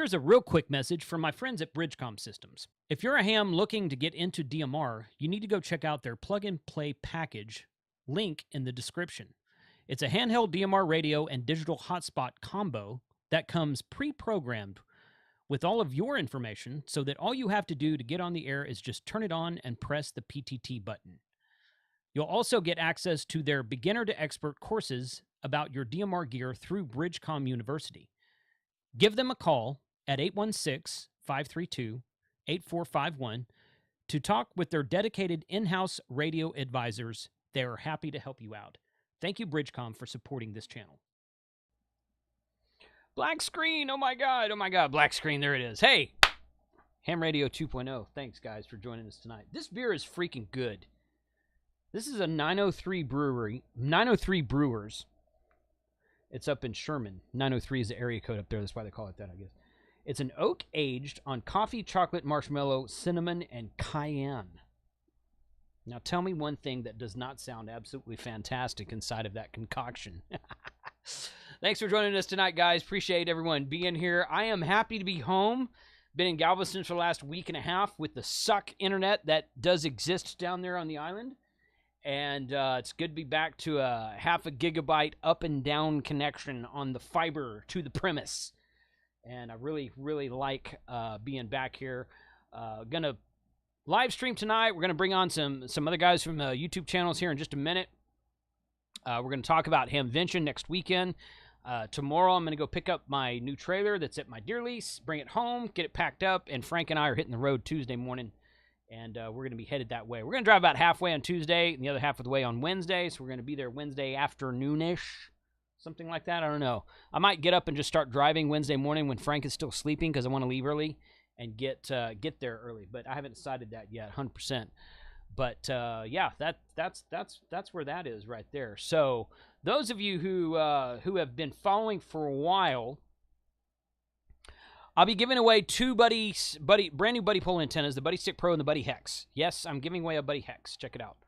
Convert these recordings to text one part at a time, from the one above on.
Here's a real quick message from my friends at Bridgecom Systems. If you're a ham looking to get into DMR, you need to go check out their plug-and-play package, link in the description. It's a handheld DMR radio and digital hotspot combo that comes pre-programmed with all of your information so that all you have to do to get on the air is just turn it on and press the PTT button. You'll also get access to their beginner to expert courses about your DMR gear through Bridgecom University. Give them a call at 816-532-8451 to talk with their dedicated in-house radio advisors. They are happy to help you out. Thank you, Bridgecom, for supporting this channel. Black screen, oh my God, black screen, there it is. Hey, Ham Radio 2.0, thanks guys for joining us tonight. This beer is freaking good. This is a 903 Brewers. It's up in Sherman. 903 is the area code up there. That's why they call it that, I guess. It's an oak aged on coffee, chocolate, marshmallow, cinnamon, and cayenne. Now tell me one thing that does not sound absolutely fantastic inside of that concoction. Thanks for joining us tonight, guys. Appreciate everyone being here. I am happy to be home. Been in Galveston for the last week and a half with the suck internet that does exist down there on the island. And it's good to be back to a 0.5 gigabyte up and down connection on the fiber to the premise. And I really, really like being back here. Gonna live stream tonight. We're gonna bring on some other guys from YouTube channels here in just a minute. We're gonna talk about Hamvention next weekend. Tomorrow I'm gonna go pick up my new trailer that's at my deer lease, bring it home, get it packed up, and Frank and I are hitting the road Tuesday morning. And we're going to be headed that way. We're going to drive about halfway on Tuesday and the other half of the way on Wednesday. So we're going to be there Wednesday afternoonish, something like that. I don't know. I might get up and just start driving Wednesday morning when Frank is still sleeping because I want to leave early and get there early. But I haven't decided that yet, 100%. But yeah, that's where that is right there. So those of you who have been following for a while, I'll be giving away two brand new Buddy Pole antennas, the Buddy Stick Pro and the Buddy Hex. Yes, I'm giving away a Buddy Hex. Check it out.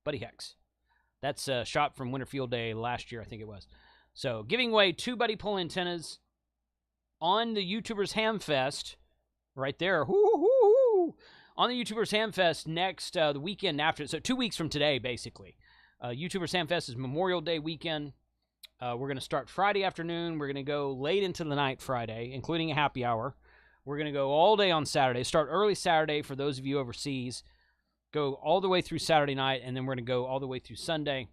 Buddy Hex. That's a shot from Winter Field Day last year, I think it was. So, giving away two Buddy Pole antennas on the YouTubers Hamfest, right there. Woo-hoo-hoo! On the YouTubers Hamfest next, the weekend after. So, 2 weeks from today, basically. YouTubers Hamfest is Memorial Day weekend. We're going to start Friday afternoon. We're going to go late into the night Friday, including a happy hour. We're going to go all day on Saturday. Start early Saturday for those of you overseas. Go all the way through Saturday night, and then we're going to go all the way through Sunday.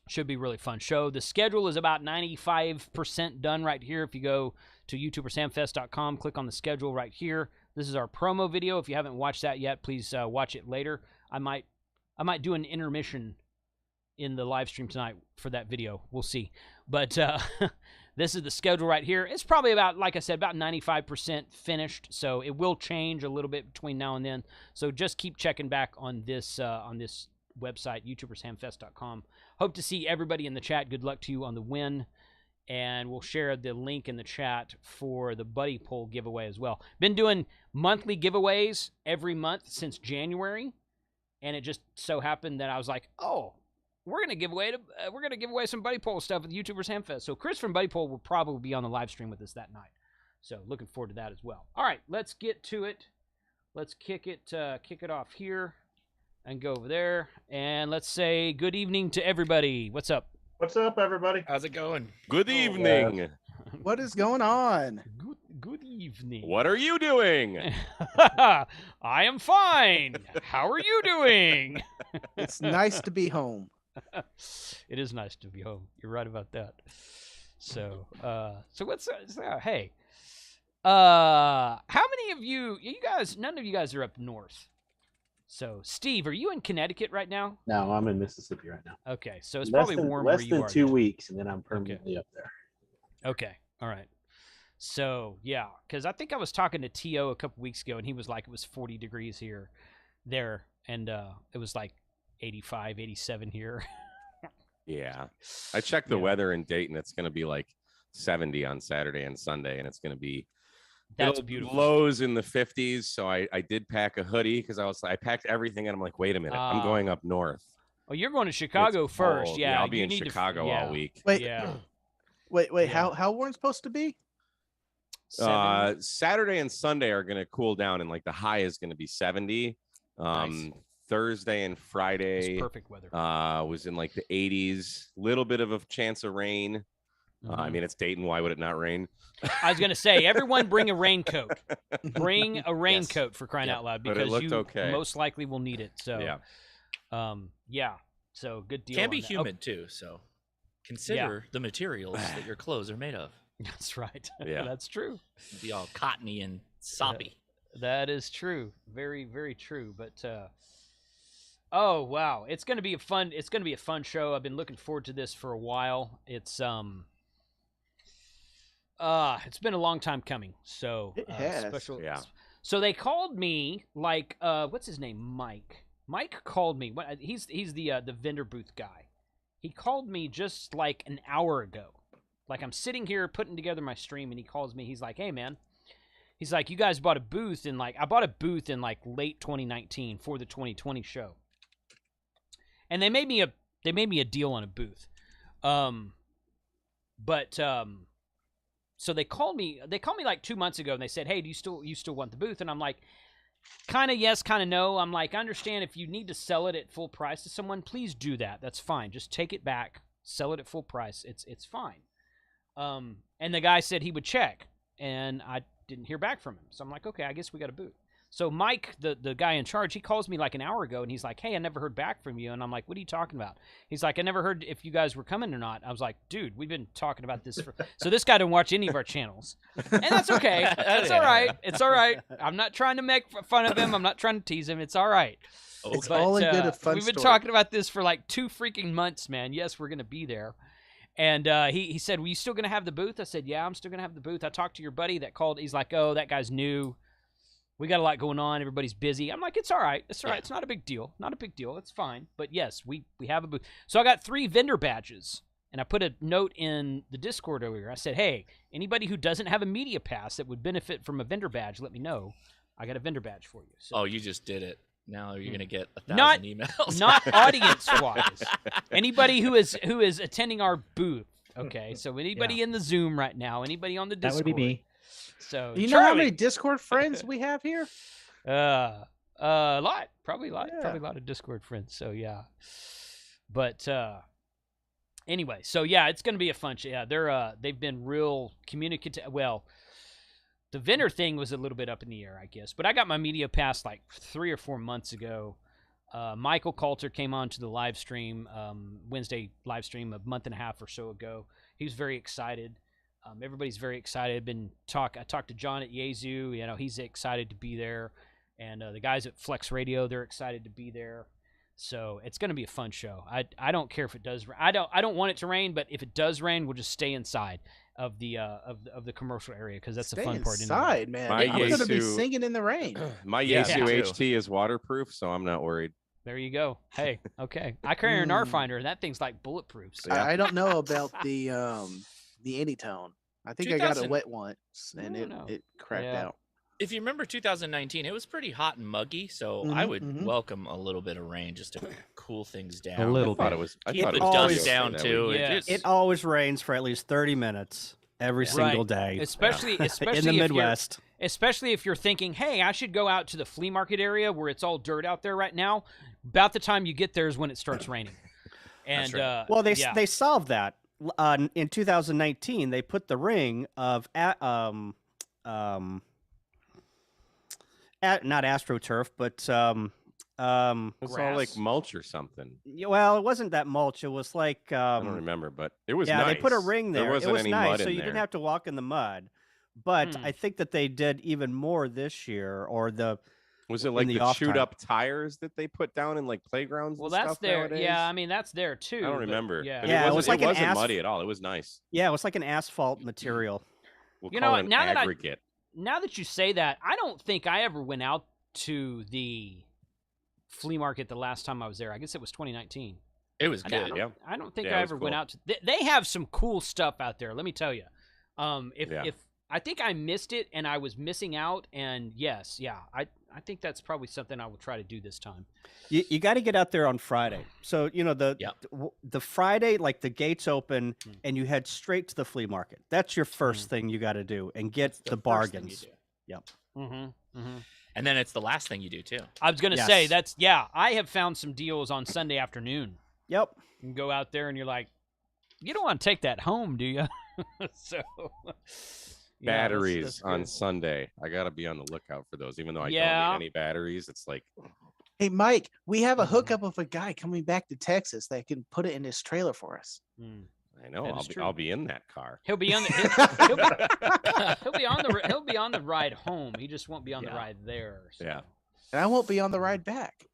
Should be a really fun show. The schedule is about 95% done right here. If you go to youtubershamfest.com, click on the schedule right here. This is our promo video. If you haven't watched that yet, please watch it later. I might do an intermission in the live stream tonight for that video. We'll see. But this is the schedule right here. It's probably about, like I said, about 95% finished. So it will change a little bit between now and then. So just keep checking back on this website, youtubershamfest.com. Hope to see everybody in the chat. Good luck to you on the win. And we'll share the link in the chat for the Buddy Pole giveaway as well. Been doing monthly giveaways every month since January. And it just so happened that I was like, oh, we're gonna give away some Buddy Pole stuff at the YouTubers Hamfest. So Chris from Buddy Pole will probably be on the live stream with us that night. So looking forward to that as well. All right, let's get to it. Let's kick it off here and go over there, and let's say good evening to everybody. What's up? What's up, everybody? How's it going? Good evening. What is going on? Good evening. What are you doing? I am fine. How are you doing? It's nice to be home. It is nice to be home. You're right about that. So what's hey, how many of you guys? None of you guys are up north. So Steve, are you in Connecticut right now? No, I'm in Mississippi right now. Okay, so it's probably warm where you are. Less than 2 weeks, and then I'm permanently up there. Okay, all right. So yeah, because I think I was talking to T.O. a couple weeks ago, and he was like, it was 40 degrees there, and it was like 85, 87 here. Yeah. I checked the weather in Dayton. It's going to be like 70 on Saturday and Sunday, and it's going to be beautiful. Lows in the 50s. So I did pack a hoodie because I packed everything, and I'm like, wait a minute, I'm going up north. Oh, you're going to Chicago first. Cold. Yeah, I'll be in Chicago all week. Wait, yeah. wait. How warm's supposed to be? Saturday and Sunday are going to cool down, and like the high is going to be 70. Nice. Thursday and Friday perfect weather. Was in like the 80s. Little bit of a chance of rain. I mean, it's Dayton. Why would it not rain? I was going to say, everyone bring a raincoat. Bring a raincoat for crying out loud, because you most likely will need it. So yeah. So good deal. Can be humid too. So consider the materials that your clothes are made of. That's right. Yeah, that's true. Be all cottony and soppy. That is true. Very, very true. But oh wow, it's gonna be a fun show. I've been looking forward to this for a while. It's been a long time coming. So it has. Special. Yeah. So they called me, like, what's his name? Mike. Mike called me. He's the vendor booth guy. He called me just like an hour ago. Like, I'm sitting here putting together my stream, and he calls me. He's like, "Hey, man." He's like, "You guys bought a booth in I bought a booth in like late 2019 for the 2020 show." And they made me a deal on a booth. So they called me like 2 months ago, and they said, "Hey, do you still want the booth?" And I'm like, kind of yes, kind of no. I'm like, I understand if you need to sell it at full price to someone, please do that. That's fine. Just take it back, sell it at full price. It's fine. And the guy said he would check, and I didn't hear back from him. So I'm like, okay, I guess we got a booth. So Mike, the guy in charge, he calls me like an hour ago, and he's like, "Hey, I never heard back from you." And I'm like, "What are you talking about?" He's like, "I never heard if you guys were coming or not." I was like, "Dude, we've been talking about this for..." So this guy didn't watch any of our channels, and that's okay. That's all right. It's all right. I'm not trying to make fun of him. I'm not trying to tease him. It's all right. It's all in good, a fun We've been story. talking about this for like 2 freaking months, man. Yes, we're gonna be there. And he said, "Were you still gonna have the booth?" I said, "Yeah, I'm still gonna have the booth." I talked to your buddy that called. He's like, "Oh, that guy's new. We got a lot going on. Everybody's busy." I'm like, "It's all right. It's all right. It's not a big deal. Not a big deal. It's fine." But yes, we have a booth. So I got 3 vendor badges, and I put a note in the Discord earlier. I said, "Hey, anybody who doesn't have a media pass that would benefit from a vendor badge, let me know. I got a vendor badge for you." So, oh, you just did it. Now you're gonna get 1,000 emails. Not audience-wise. Anybody who is attending our booth. Okay, so anybody in the Zoom right now, anybody on the Discord. That would be me. So You know how many Discord friends we have here? A lot, probably a lot, probably a lot of Discord friends. So yeah, but anyway, so yeah, it's gonna be a fun show. Yeah, they've been real communicative. Well, the vendor thing was a little bit up in the air, I guess, but I got my media pass like 3 or 4 months ago. Michael Coulter came on to the live stream, Wednesday live stream a month and a half or so ago. He was very excited. Everybody's very excited. I talked to John at Yezu. You know, he's excited to be there, and the guys at Flex Radio, they're excited to be there. So it's going to be a fun show. I don't care if it does. I don't want it to rain, but if it does rain, we'll just stay inside of the commercial area, because that's the fun part. Inside, man. I'm going to be singing in the rain. My Yezu HT is waterproof, so I'm not worried. There you go. Hey, okay. I carry an R finder, and that thing's like bulletproof. So. I don't know about the Anytone. I think I got it wet once, and it cracked out. If you remember 2019, it was pretty hot and muggy, so I would welcome a little bit of rain just to cool things down. A little bit. I thought it was dust down too. Yes. It always rains for at least 30 minutes every single day. Especially in the Midwest. Especially if you're thinking, "Hey, I should go out to the flea market area where it's all dirt out there right now." About the time you get there is when it starts raining. And right. Well, they solved that. In 2019, they put the ring of not AstroTurf, but it's all like mulch or something. Well, it wasn't that mulch. It was like I don't remember, but it was nice. They put a ring there. There wasn't it was any nice, mud so in you there. didn't have to walk in the mud. But I think that they did even more this year, or was it like the chewed up tires that they put down in like playgrounds? Well, and that's stuff there. Nowadays? Yeah, I mean that's there too. I don't remember. Yeah, it wasn't muddy at all. It was nice. Yeah, it was like an asphalt material. We'll call it an aggregate. Now that you say that, I don't think I ever went out to the flea market the last time I was there. I guess it was 2019. It was good. I don't think I ever went out to. They have some cool stuff out there. Let me tell you. If I think I missed it and I was missing out, and yes, I I think that's probably something I will try to do this time. You got to get out there on Friday. So the Friday, like the gates open, and you head straight to the flea market. That's your first thing you got to do, and get the bargains. Yep. And then it's the last thing you do too. I was gonna say I have found some deals on Sunday afternoon. Yep. You can go out there and you're like, you don't want to take that home, do you? So batteries on Sunday. I gotta be on the lookout for those, even though I don't need any batteries. It's like, hey Mike, we have a hookup of a guy coming back to Texas that can put it in his trailer for us. I know. I'll be in that car. He'll be on the he'll be on the ride home. He just won't be on the ride there. So. Yeah. And I won't be on the ride back.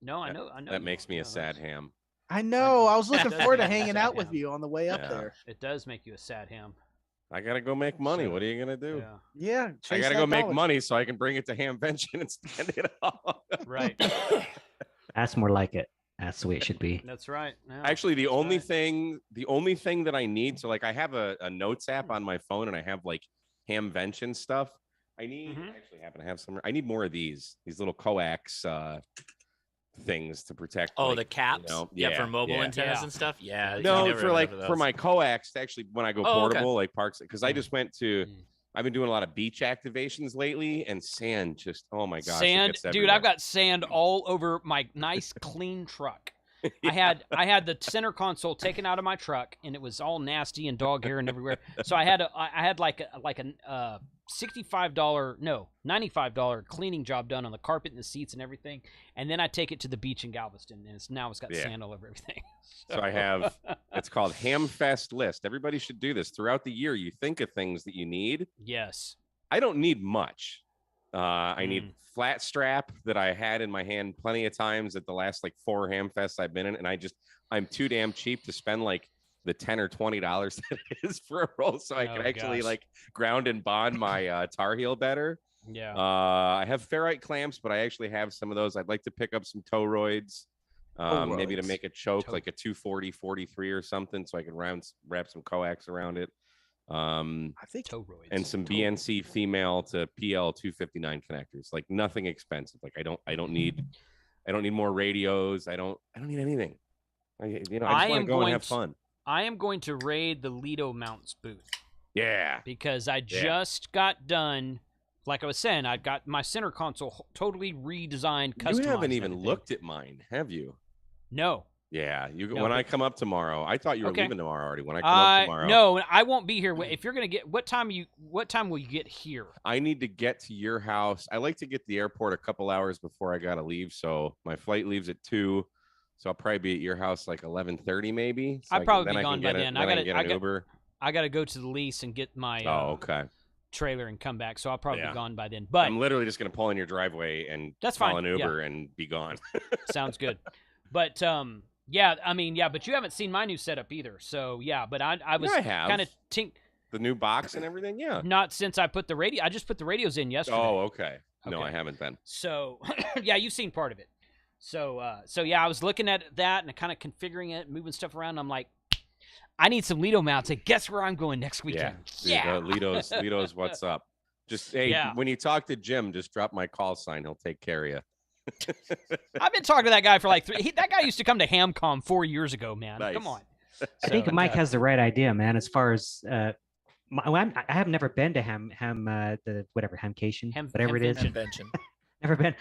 No, I know. That makes me a sad ham. I know. I was looking forward to hanging out with you on the way up there. It does make you a sad ham. I gotta go make money. What are you gonna do? Yeah. I gotta go make money so I can bring it to Hamvention and spend it all. Right. That's more like it. That's the way it should be. That's right. No, actually, the only thing that I need, so like I have a notes app on my phone and I have like Hamvention stuff. I need I actually happen to have some. I need more of these little coax things to protect. The caps. For mobile antennas and stuff. Yeah. No, for my coax, actually when I go portable, like parks, because I just went to. I've been doing a lot of beach activations lately, and sand just, oh my gosh. Sand, dude, I've got sand all over my nice, clean truck. I had the center console taken out of my truck, and it was all nasty and dog hair and everywhere. So I had like a $95 cleaning job done on the carpet and the seats and everything, and then I take it to the beach in Galveston, and it's got sand all over everything. So I have, it's called Hamfest list. Everybody should do this throughout the year. You think of things that you need. Yes. I don't need much. I need flat strap that I had in my hand plenty of times at the last like 4 Hamfests I've been in, and I'm too damn cheap to spend like the $10 or $20 that it is for a roll, so I can actually like ground and bond my Tar Heel better. Yeah. I have ferrite clamps, but I actually have some of those. I'd like to pick up some toroids. Maybe to make a choke like a 240 43 or something, so I can wrap some coax around it. I think and some BNC female to PL 259 connectors. Like nothing expensive. Like I don't need more radios. I don't need anything. I just want to go and have fun. I am going to raid the Lido Mounts booth. Yeah. Because I just got done. Like I was saying, I got my center console totally redesigned, customized. You haven't even looked at mine, have you? No. Yeah, when I come up tomorrow, I thought you were leaving tomorrow already. When I come up tomorrow, no, I won't be here. If you're gonna get, what time will you get here? I need to get to your house. I like to get to the airport a couple hours before I gotta leave. So my flight leaves at 2, so I'll probably be at your house like 11:30 maybe. So I'll probably be gone by then. I gotta go to the lease and get my trailer and come back. So I'll probably be gone by then. But I'm literally just gonna pull in your driveway and call an Uber and be gone. Sounds good. But but you haven't seen my new setup either. So but I was kind of the new box and everything. Yeah. Not since I put the radio. I just put the radios in yesterday. Oh, okay. No, I haven't then. So you've seen part of it. So I was looking at that and kind of configuring it, moving stuff around. And I'm like, I need some Lido mounts. And guess where I'm going next weekend? Yeah. Lido's what's up? Just when you talk to Jim, just drop my call sign. He'll take care of you. I've been talking to that guy for like that guy used to come to HamCom 4 years ago, man. Nice. Come on. I think Mike has the right idea, man. As far as I have never been to Hamcation, whatever it is. Hamvention. Never been.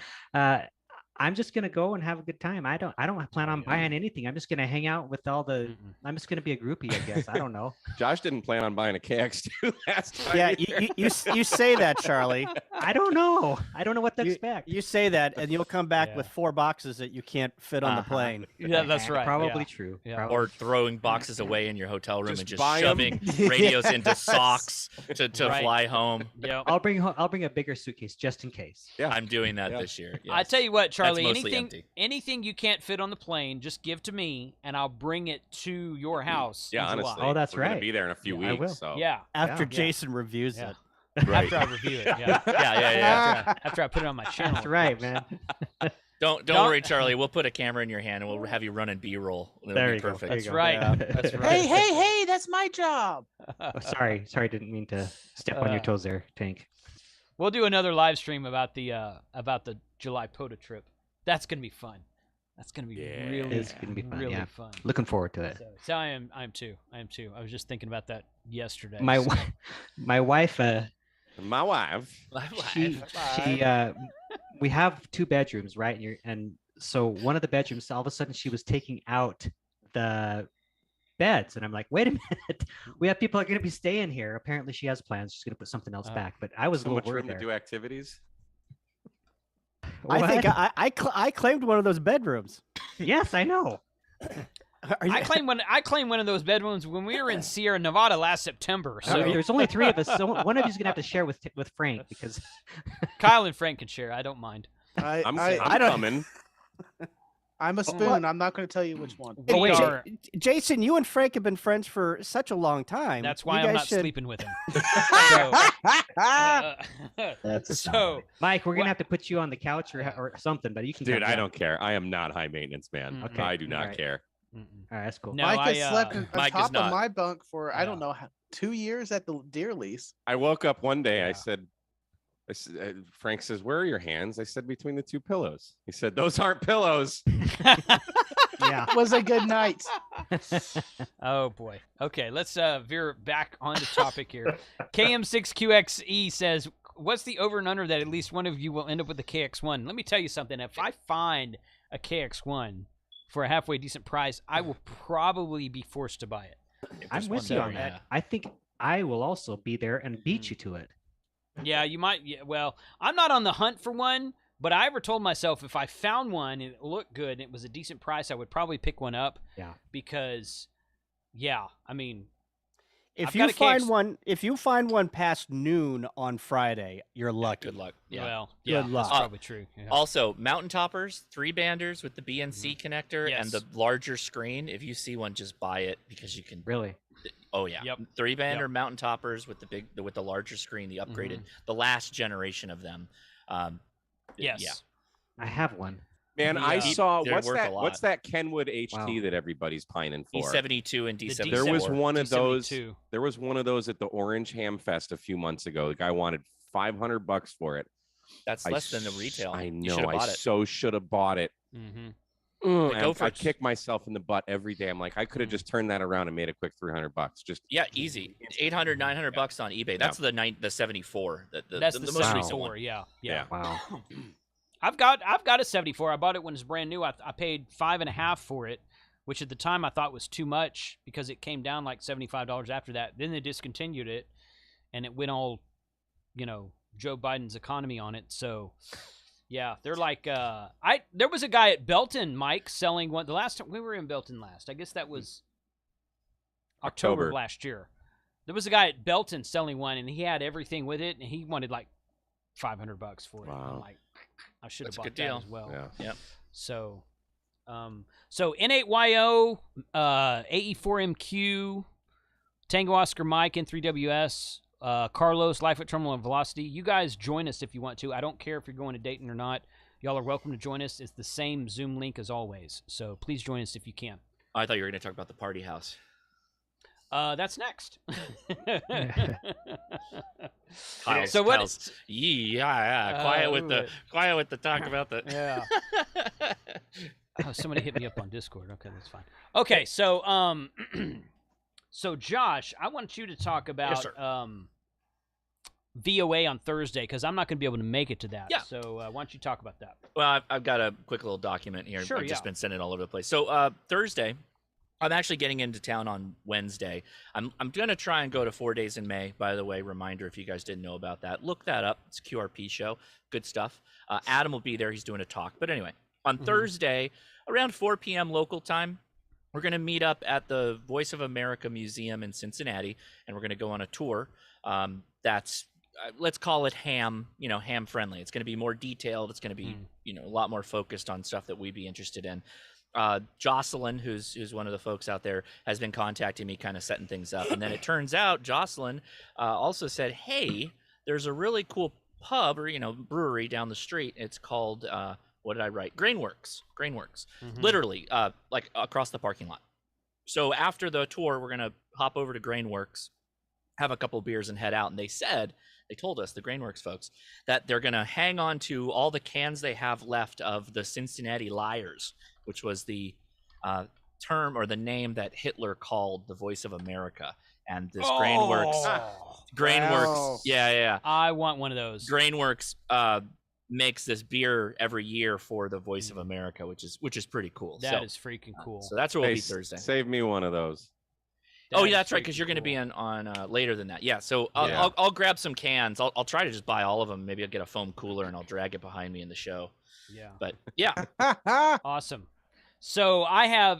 I'm just gonna go and have a good time. I don't plan on buying anything. I'm just gonna hang out with all the. I'm just gonna be a groupie, I guess. I don't know. Josh didn't plan on buying a KX2 last time. Yeah, you say that, Charlie. I don't know. I don't know what to expect. You say that, and you'll come back with 4 boxes that you can't fit on the plane. Yeah, that's right. Probably true. Yeah. Probably. Or throwing boxes away in your hotel room and just shoving radios into socks to fly home. Yeah, I'll bring a bigger suitcase just in case. Yeah, I'm doing that this year. Yes. I tell you what, Charlie. Anything you can't fit on the plane, just give to me, and I'll bring it to your house. Yeah, honestly. Oh, that's We're gonna be there in a few weeks. I will. So. Yeah. After Jason reviews it. Right. After I review it. Yeah. After I put it on my channel. That's right, man. Don't worry, Charlie. We'll put a camera in your hand and we'll have you running B-roll. There you perfect. Go. That's right. Yeah. That's right. Hey, that's my job. Oh, sorry, didn't mean to step on your toes there, Tank. We'll do another live stream about the July POTA trip. That's gonna be fun. That's gonna be It's gonna be fun. really fun. Looking forward to it. So I am too. I was just thinking about that yesterday. My wife. My wife. She we have 2 bedrooms, right? And so one of the bedrooms, all of a sudden, she was taking out the beds, and I'm like, wait a minute, we have people are going to be staying here. Apparently, she has plans. She's going to put something else back. But I was so a much little room worried to do activities. What? I think I claimed one of those bedrooms. Yes, I know. I claimed one of those bedrooms when we were in Sierra Nevada last September. So There's only 3 of us. So one of you's gonna have to share with Frank because Kyle and Frank can share. I don't mind. I'm don't- coming. I'm a spoon. I'm not going to tell you which one. We wait, are- Jason, you and Frank have been friends for such a long time. That's why You I'm guys not should- sleeping with him. That's So Mike, we're gonna have to put you on the couch or something. But you can. Dude, come I down. don't care. I am not high maintenance, man. Okay. I do not Alright. care. All right, that's cool. No, Mike has slept on Mike is top of not. my bunk for I don't Yeah. know 2 years at the deer lease. I woke up one day. Yeah. I said, Frank says, "Where are your hands?" I said, "Between the 2 pillows." He said, "Those aren't pillows." Yeah. It was a good night. Oh boy. Okay, let's veer back onto topic here. KM6QXE says, "What's the over and under that at least one of you will end up with the KX1?" Let me tell you something. If I find a KX1 for a halfway decent price, I will probably be forced to buy it. I'm with you on that. I think I will also be there and beat you to it. Yeah, you might. Yeah, well, I'm not on the hunt for one, but I ever told myself if I found one and it looked good and it was a decent price, I would probably pick one up. Yeah. Because, yeah, I mean, If I've you got a find one past noon on Friday, you're lucky. Good luck. Yeah. well, Good yeah, luck. that's probably true. Yeah. Also, mountain toppers, 3-banders with the BNC connector Yes. and the larger screen. If you see one, just buy it because you can. Really? Oh yeah. Yep. 3-bander Yep. mountain toppers with the larger screen, the upgraded, the last generation of them. Yes. Yeah. I have one. Man, I Yeah. saw They're what's worth a that? lot. What's that Kenwood HT Wow. that everybody's pining for? D72 and The D74. There was one of those. D72. There was one of those at the Orange Hamfest a few months ago. The guy wanted $500 for it. That's less than the retail. I You know. should've I bought it. so should have bought it. Mm-hmm. I kick myself in the butt every day. I'm like, I could have just turned that around and made a quick $300. Just Yeah, easy. 800, 900 bucks on eBay. That's the 74. That's the most recent 74. one. Yeah. Wow. I've got a 74. I bought it when it was brand new. I paid $5.50 for it, which at the time I thought was too much because it came down like $75 after that. Then they discontinued it, and it went all, Joe Biden's economy on it. So, yeah, they're like there was a guy at Belton, Mike, selling one. The last time we were in Belton last, I guess that was October of last year. There was a guy at Belton selling one, and he had everything with it, and he wanted like $500 for it. Wow. I'm like, I should have That's a bought good that deal. as well. yeah. Yep. So, N8YO, AE4MQ, Tango Oscar Mike, N3WS, Carlos, Life at Terminal and Velocity. You guys join us if you want to. I don't care if you're going to Dayton or not. Y'all are welcome to join us. It's the same Zoom link as always. So please join us if you can. I thought you were going to talk about the party house. That's next. Kyle's, So what? Kyle's, quiet with the talk about the. Yeah. Oh, somebody hit me up on Discord. Okay, that's fine. Okay, so so Josh, I want you to talk about VOA on Thursday because I'm not going to be able to make it to that. Yeah. So why don't you talk about that? Well, I've got a quick little document here. Sure, I've just been sending it all over the place. So Thursday, I'm actually getting into town on Wednesday. I'm going to try and go to 4 Days in May, by the way. Reminder, if you guys didn't know about that, look that up. It's a QRP show. Good stuff. Adam will be there. He's doing a talk. But anyway, on Thursday, around 4 p.m. local time, we're going to meet up at the Voice of America Museum in Cincinnati, and we're going to go on a tour that's, let's call it ham friendly. It's going to be more detailed. It's going to be, a lot more focused on stuff that we'd be interested in. Jocelyn, who's one of the folks out there, has been contacting me, kind of setting things up. And then it turns out Jocelyn also said, hey, there's a really cool pub or, brewery down the street. It's called, what did I write? Grainworks. Literally, like across the parking lot. So after the tour, we're going to hop over to Grainworks have a couple beers and head out. And they told us, the Grainworks folks, that they're going to hang on to all the cans they have left of the Cincinnati Liars, which was the term or the name that Hitler called the voice of America. And this Grainworks, yeah. I want one of those. Grainworks makes this beer every year for the voice of America, which is pretty cool. That is freaking cool. So that's where we'll be Thursday. Save me one of those. That's right, because you're going to be on later than that. Yeah, so I'll grab some cans. I'll try to just buy all of them. Maybe I'll get a foam cooler and I'll drag it behind me in the show. Yeah. But yeah. Awesome. So I'm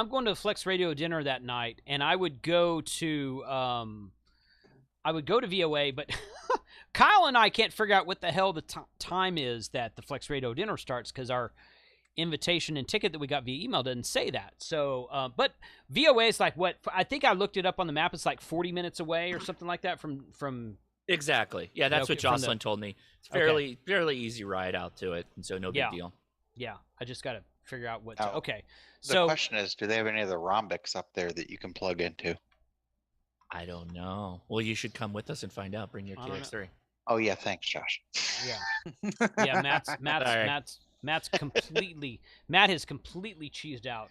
going to Flex Radio dinner that night, and I would go to VOA, but Kyle and I can't figure out what the hell the time is that the Flex Radio dinner starts, because our invitation and ticket that we got via email doesn't say that. So, but VOA is like what? I think I looked it up on the map. It's like 40 minutes away or something like that from. Exactly. Yeah, that's what Jocelyn told me. It's fairly easy ride out to it, and so no big deal. Yeah, I just got to figure out what. The question is, do they have any of the rhombics up there that you can plug into? I don't know. Well, you should come with us and find out. Bring your KX3. Oh yeah, thanks, Josh. Yeah, Matt has completely cheesed out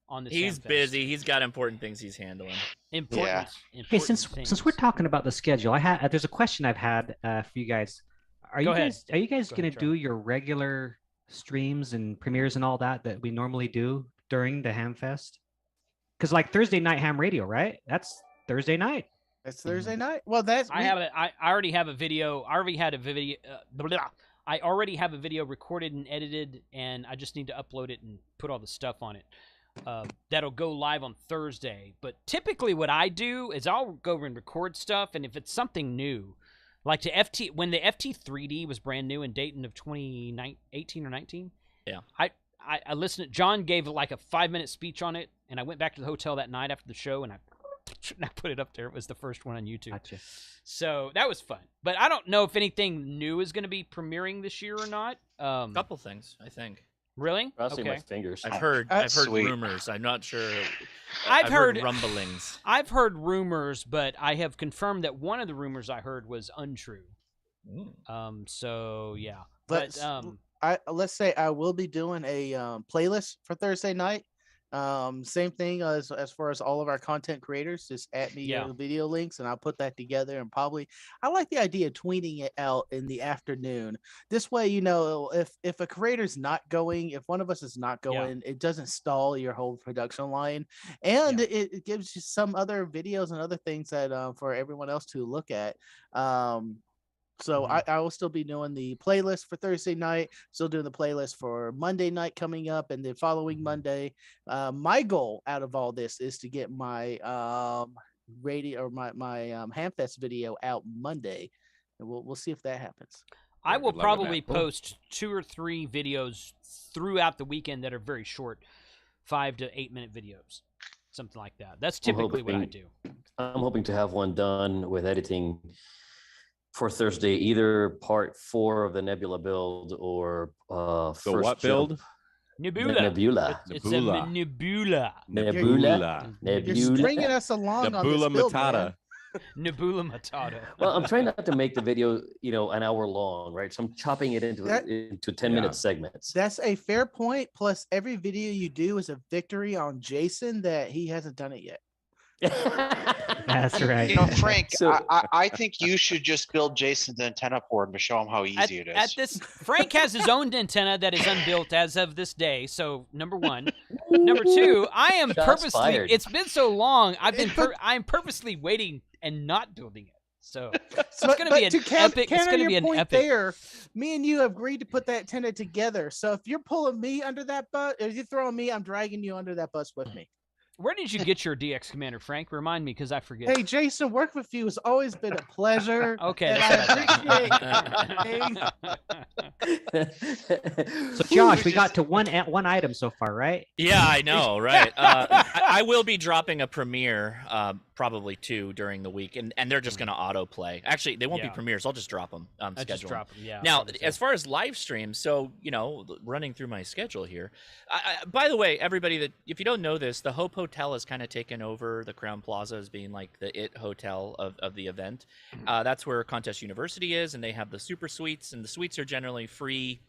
on this. He's busy. He's got important things he's handling. Important hey, since we're talking about the schedule, there's a question I've had for you guys. Are you guys going to do your regular streams and premieres and all that we normally do during the Hamfest? Because like Thursday night ham radio, right? That's Thursday night. It's Thursday night. Well, I already have a video. I already had a video. I already have a video recorded and edited, and I just need to upload it and put all the stuff on it. That'll go live on Thursday. But typically what I do is I'll go and record stuff, and if it's something new, like when the FT3D was brand new in Dayton of 2018 or 19, I listened. John gave like a 5-minute speech on it, and I went back to the hotel that night after the show, and I put it up there. It was the first one on YouTube. Gotcha. So that was fun. But I don't know if anything new is going to be premiering this year or not. A couple things, I think. Really? Crossing my fingers. I've heard rumors. I'm not sure. I've heard rumblings. I've heard rumors, but I have confirmed that one of the rumors I heard was untrue. So yeah. Let's say I will be doing a playlist for Thursday night. Same thing as far as all of our content creators, just add me your video links and I'll put that together. And probably I like the idea of tweeting it out in the afternoon. This way, if a creator's not going, if one of us is not going, it doesn't stall your whole production line, and it gives you some other videos and other things that for everyone else to look at. So I will still be doing the playlist for Thursday night, still doing the playlist for Monday night coming up, and the following Monday. My goal out of all this is to get my radio or my Hamfest video out Monday, and we'll see if that happens. I will probably post 2 or 3 videos throughout the weekend that are very short, 5 to 8 minute videos, something like that. That's typically what I do. I'm hoping to have one done with editing for Thursday, either part 4 of the Nebula build or first what build? Nebula. It's a Nebula. You're stringing us along on this build, man. Nebula Matata. Well, I'm trying not to make the video, an hour long, right? So I'm chopping it into 10-minute segments. That's a fair point. Plus, every video you do is a victory on Jason that he hasn't done it yet. That's right. Frank, I think you should just build Jason's antenna board to show him how easy it is. Frank has his own antenna that is unbuilt as of this day. So number 1, number 2, I am purposely. It's been so long. I'm purposely waiting and not building it. So it's going to be an epic. It's going to be an epic. There, me and you have agreed to put that antenna together. So if you're pulling me under that bus, if you're throwing me, I'm dragging you under that bus with me. Where did you get your DX commander, Frank? Remind me, because I forget. Hey, Jason, work with you has always been a pleasure. Okay. I appreciate So, Josh, we got to one item so far, right? Yeah, I know, right? I will be dropping a premiere probably 2 during the week, and they're just going to autoplay. Actually, they won't be premieres. I'll just drop them. Just drop them. Yeah. Now, as far as live streams, so running through my schedule here. By the way, everybody, that if you don't know this, the Hope Hotel has kind of taken over the Crown Plaza as being like the hotel of the event. That's where Contest University is, and they have the super suites, and the suites are generally free.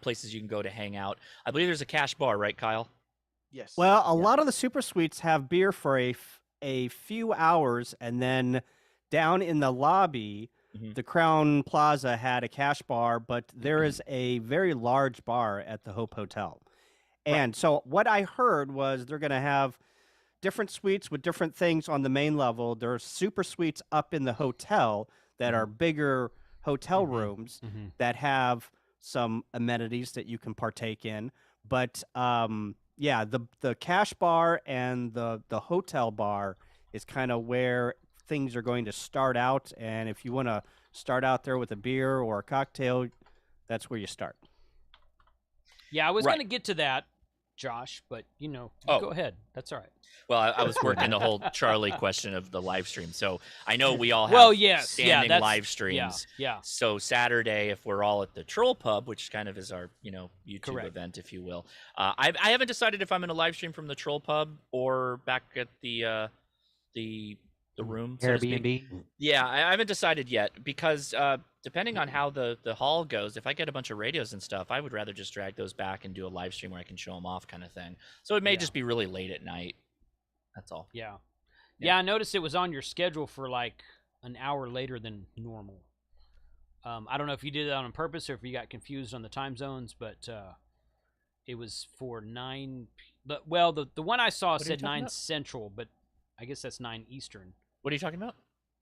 Places you can go to hang out. I believe there's a cash bar, right, Kyle? Yes. Well, a lot of the super suites have beer for a few hours, and then down in the lobby, the Crown Plaza had a cash bar, but there is a very large bar at the Hope Hotel. And so what I heard was they're going to have different suites with different things on the main level. There's super suites up in the hotel that are bigger hotel rooms that have some amenities that you can partake in. But the cash bar and the hotel bar is kind of where things are going to start out. And if you want to start out there with a beer or a cocktail, that's where you start. Yeah, I was going to get to that, Josh, but go ahead. That's all right. Well, I was working the whole Charlie question of the live stream. So I know we all have standing live streams. Yeah. So Saturday, if we're all at the Troll Pub, which kind of is our YouTube event, if you will, I haven't decided if I'm going to live stream from the Troll Pub or back at the room, Airbnb. Yeah, I haven't decided yet because depending on how the hall goes, if I get a bunch of radios and stuff, I would rather just drag those back and do a live stream where I can show them off, kind of thing. So it may just be really late at night. That's all. Yeah. I noticed it was on your schedule for like an hour later than normal. I don't know if you did that on purpose or if you got confused on the time zones, but it was for 9. Well, the one I saw said 9 Central, but I guess that's 9 Eastern. What are you talking about?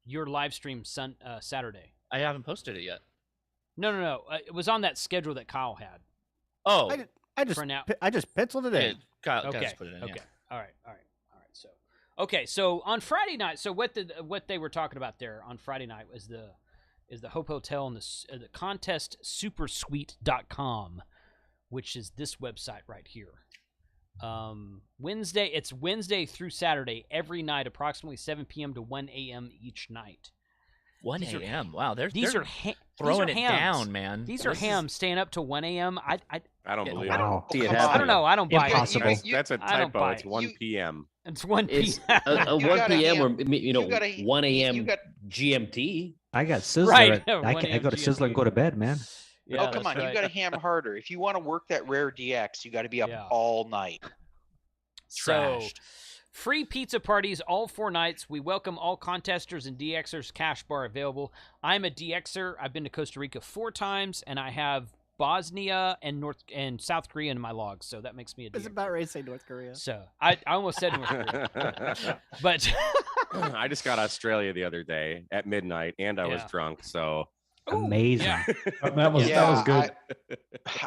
Your live stream Saturday. I haven't posted it yet. No. It was on that schedule that Kyle had. Oh, I just penciled it in. Kyle okay. just put it in. Okay. All right. So on Friday night, so what they were talking about there on Friday night was the Hope Hotel and the contest supersuite.com, which is this website right here. It's Wednesday through Saturday every night, approximately 7 p.m. to 1 a.m. each night. 1 a.m. Wow, they're throwing it down, man. These are hams staying up to 1 a.m. I don't believe it. I don't know. I don't buy it. That's a typo. It's 1 p.m. It's 1 p.m. A 1 p.m. or 1 a.m. GMT. I got Sizzler. Right. I go to Sizzler and go to bed, man. Yeah, come on, you got to ham harder. If you want to work that rare DX, you got to be up all night. So, free pizza parties all 4 nights. We welcome all contesters and DXers. Cash bar available. I'm a DXer. I've been to Costa Rica 4 times, and I have Bosnia and South Korea in my logs, so that makes me a DXer. I was about ready to say North Korea. So I almost said North Korea, but I just got Australia the other day at midnight, and I was drunk. So amazing. Yeah. that was good.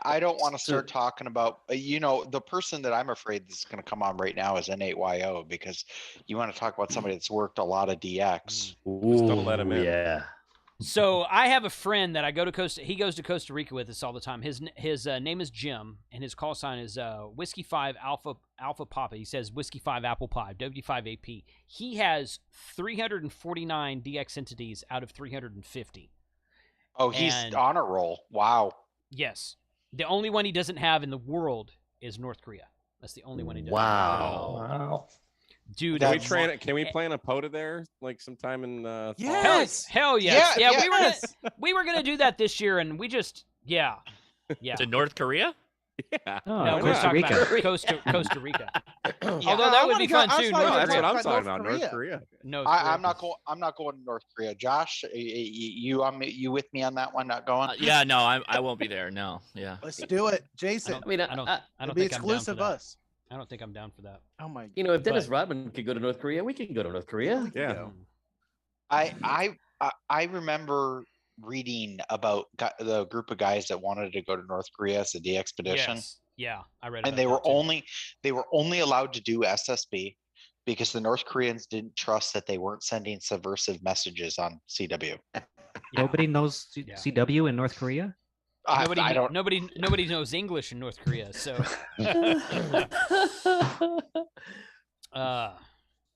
I don't want to start talking about the person that I'm afraid is going to come on right now is N8YO, because you want to talk about somebody that's worked a lot of DX. Ooh, just don't let him in. Yeah. So I have a friend that he goes to Costa Rica with us all the time. His name is Jim, and his call sign is Whiskey 5 Alpha Papa. He says Whiskey 5 Apple Pie, W5AP. He has 349 DX entities out of 350. Oh, he's on a roll. Wow. Yes. The only one he doesn't have in the world is North Korea. That's the only one he doesn't have. Wow. Dude, can we plan a POTA there like sometime in fall? Yes. Hell yes. Yeah, we were gonna do that this year, and we just To North Korea? Yeah. Oh, no, we're Costa talking Rica. about Costa Rica. Although that would be fun too. That's what I'm talking about. North Korea. No, I'm not going to North Korea. Josh, you with me on that one? Not going? Yeah, no, I won't be there. No, yeah. Let's do it, Jason. I don't be think exclusive I'm down for that. us. I don't think I'm down for that. Oh my. If Dennis Rodman could go to North Korea, we can go to North Korea. Yeah. I remember reading about the group of guys that wanted to go to North Korea as the expedition. Yes. Yeah, I read. And they were only allowed to do SSB because the North Koreans didn't trust that they weren't sending subversive messages on CW. Nobody knows CW in North Korea. Nobody knows English in North Korea, so.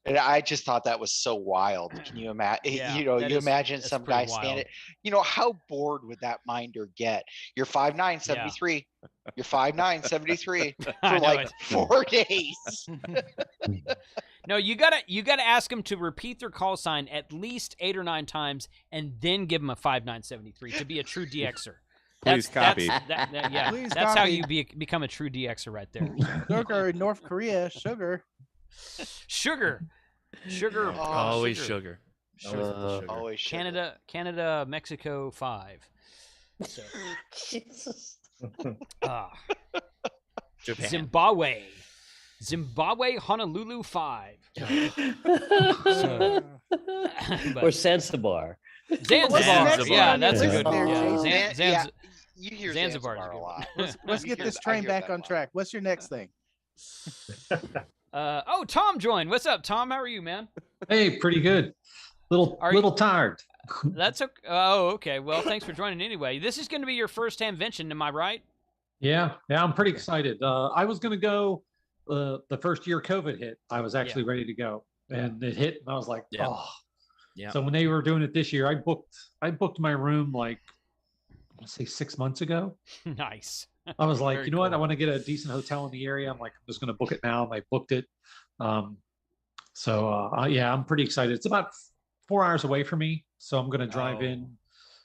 And I just thought that was so wild. Can you imagine? Yeah, You imagine that's some pretty guy standing. wild. How bored would that minder get? You're 5'9", 73. You're 5'9", 73 I for know like it. 4 days. No, you gotta ask them to repeat their call sign at least 8 or 9 times, and then give them a 5973 to be a true DXer. Please copy. Yeah, Please that's how copy. you become a true DXer right there. Sugar in North Korea, sugar. Sugar. Always sugar. sugar. Always sugar. Canada, Mexico 5. So, Jesus. Japan. Zimbabwe, Honolulu 5. Or Zanzibar. Zanzibar. Yeah, that's a list good one. there, Yeah. You hear Zanzibar's Zanzibar a lot. Let's get this train back on track. What's your next thing? Tom joined. What's up, Tom? How are you, man? Hey, pretty good. Little tired. That's okay. Oh, okay. Well, thanks for joining anyway. This is going to be your first Hamvention, am I right? Yeah, I'm pretty excited. I was going to go the first year COVID hit. I was actually ready to go, and it hit, and I was like, oh. Yeah. So when they were doing it this year, I booked my room like, let's say 6 months ago. Nice. I was like, Very you know what? I cool. want to get a decent hotel in the area. I'm like, I'm just going to book it now. And I booked it. Yeah, I'm pretty excited. It's about 4 hours away from me. So I'm going to drive in.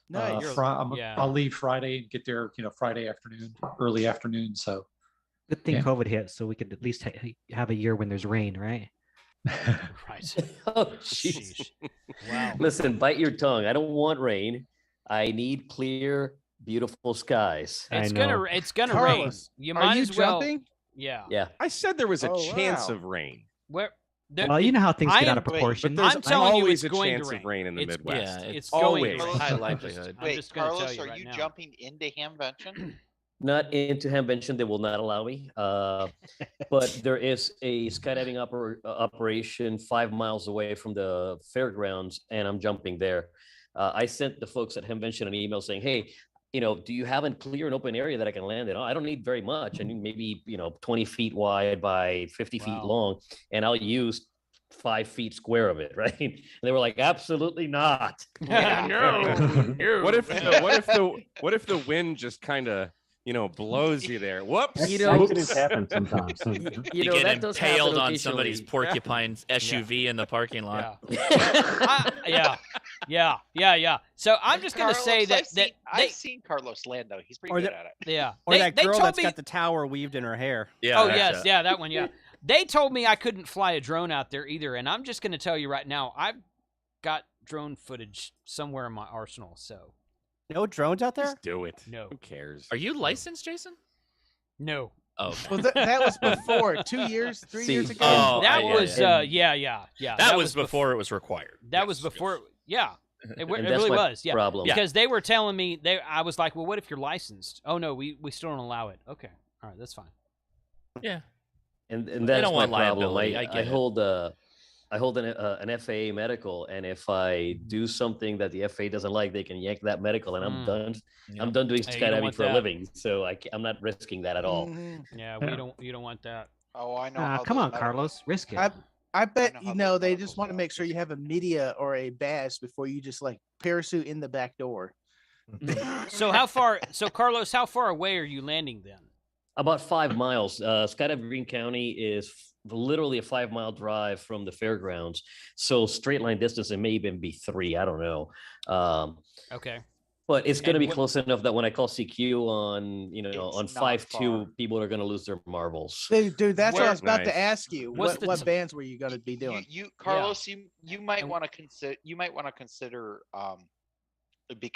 Nice. I'll leave Friday and get there, Friday afternoon, early afternoon. So Good thing COVID hit, so we could at least have a year when there's rain, right? Right. Oh, jeez. Sheesh. Wow. Listen, bite your tongue. I don't want rain. I need clear, beautiful skies. It's gonna rain. Carlos, You Are might you as well. jumping? Yeah. Yeah. I said there was a Oh, chance wow. of rain. Where? Well, you know how things I get am- out of proportion. But there's I'm telling you, always it's a going chance to of rain in the It's- Midwest. Yeah, It's always. going to rain. High I'm likelihood. I'm just gonna Carlos, tell you are right you now. jumping into Hamvention? Not into Hamvention, they will not allow me. But there is a skydiving operation 5 miles away from the fairgrounds, and I'm jumping there. I sent the folks at Hamvention an email saying, hey, do you have a clear and open area that I can land in? I don't need very much. I need maybe, 20 feet wide by 50 feet Wow. long, and I'll use 5 feet square of it, right? And they were like, absolutely not. Yeah, no. What if the wind just kind of blows you there? Whoops. Accidents happen sometimes. You know, get that does happen impaled on somebody's occasionally. porcupine SUV in the parking lot. Yeah. So I'm just gonna say Carlos, that I've seen Carlos land though. He's pretty Or good the- at it. yeah. Or that girl told that's me, got the tower weaved in her hair. Yeah. Oh that's yes, it. yeah, that one. Yeah. They told me I couldn't fly a drone out there either, and I'm just gonna tell you right now, I've got drone footage somewhere in my arsenal. So No drones out there? Just do it. No. Who cares? Are you licensed, Jason? no. Oh. Well, that was before 2 years, 3 See, years ago. Oh, That yeah, was yeah. yeah. That was before it was required. That was before. Yeah. It And really that's my was. Yeah. problem. Because they were telling me I was like, well, what if you're licensed? Oh no, we still don't allow it. Okay. All right, that's fine. Yeah. And They that's don't my want problem. liability. I I get it. hold an FAA medical, and if I do something that the FAA doesn't like, they can yank that medical, and I'm done. Yeah. I'm done doing Hey, you don't skydiving want for that. a living, so I'm not risking that at all. Mhm. Yeah, you don't want that. Oh, I know. Ah, how come those on, metal- Carlos, risk it. I bet know how they those just medicals want to go. make sure you have a media or a badge before you just like parachute in the back door. So Carlos, how far away are you landing then? About 5 miles. Skydive Green County is literally a 5 mile drive from the fairgrounds. So straight line distance, it may even be 3. I don't know. Okay. But it's going to And be what- close enough that when I call CQ on, It's on not 5-2, far. people are going to lose their marbles. Dude, that's what I was about Nice. to ask you. What's What the bands were you going to be doing? Carlos, you might And- want to consider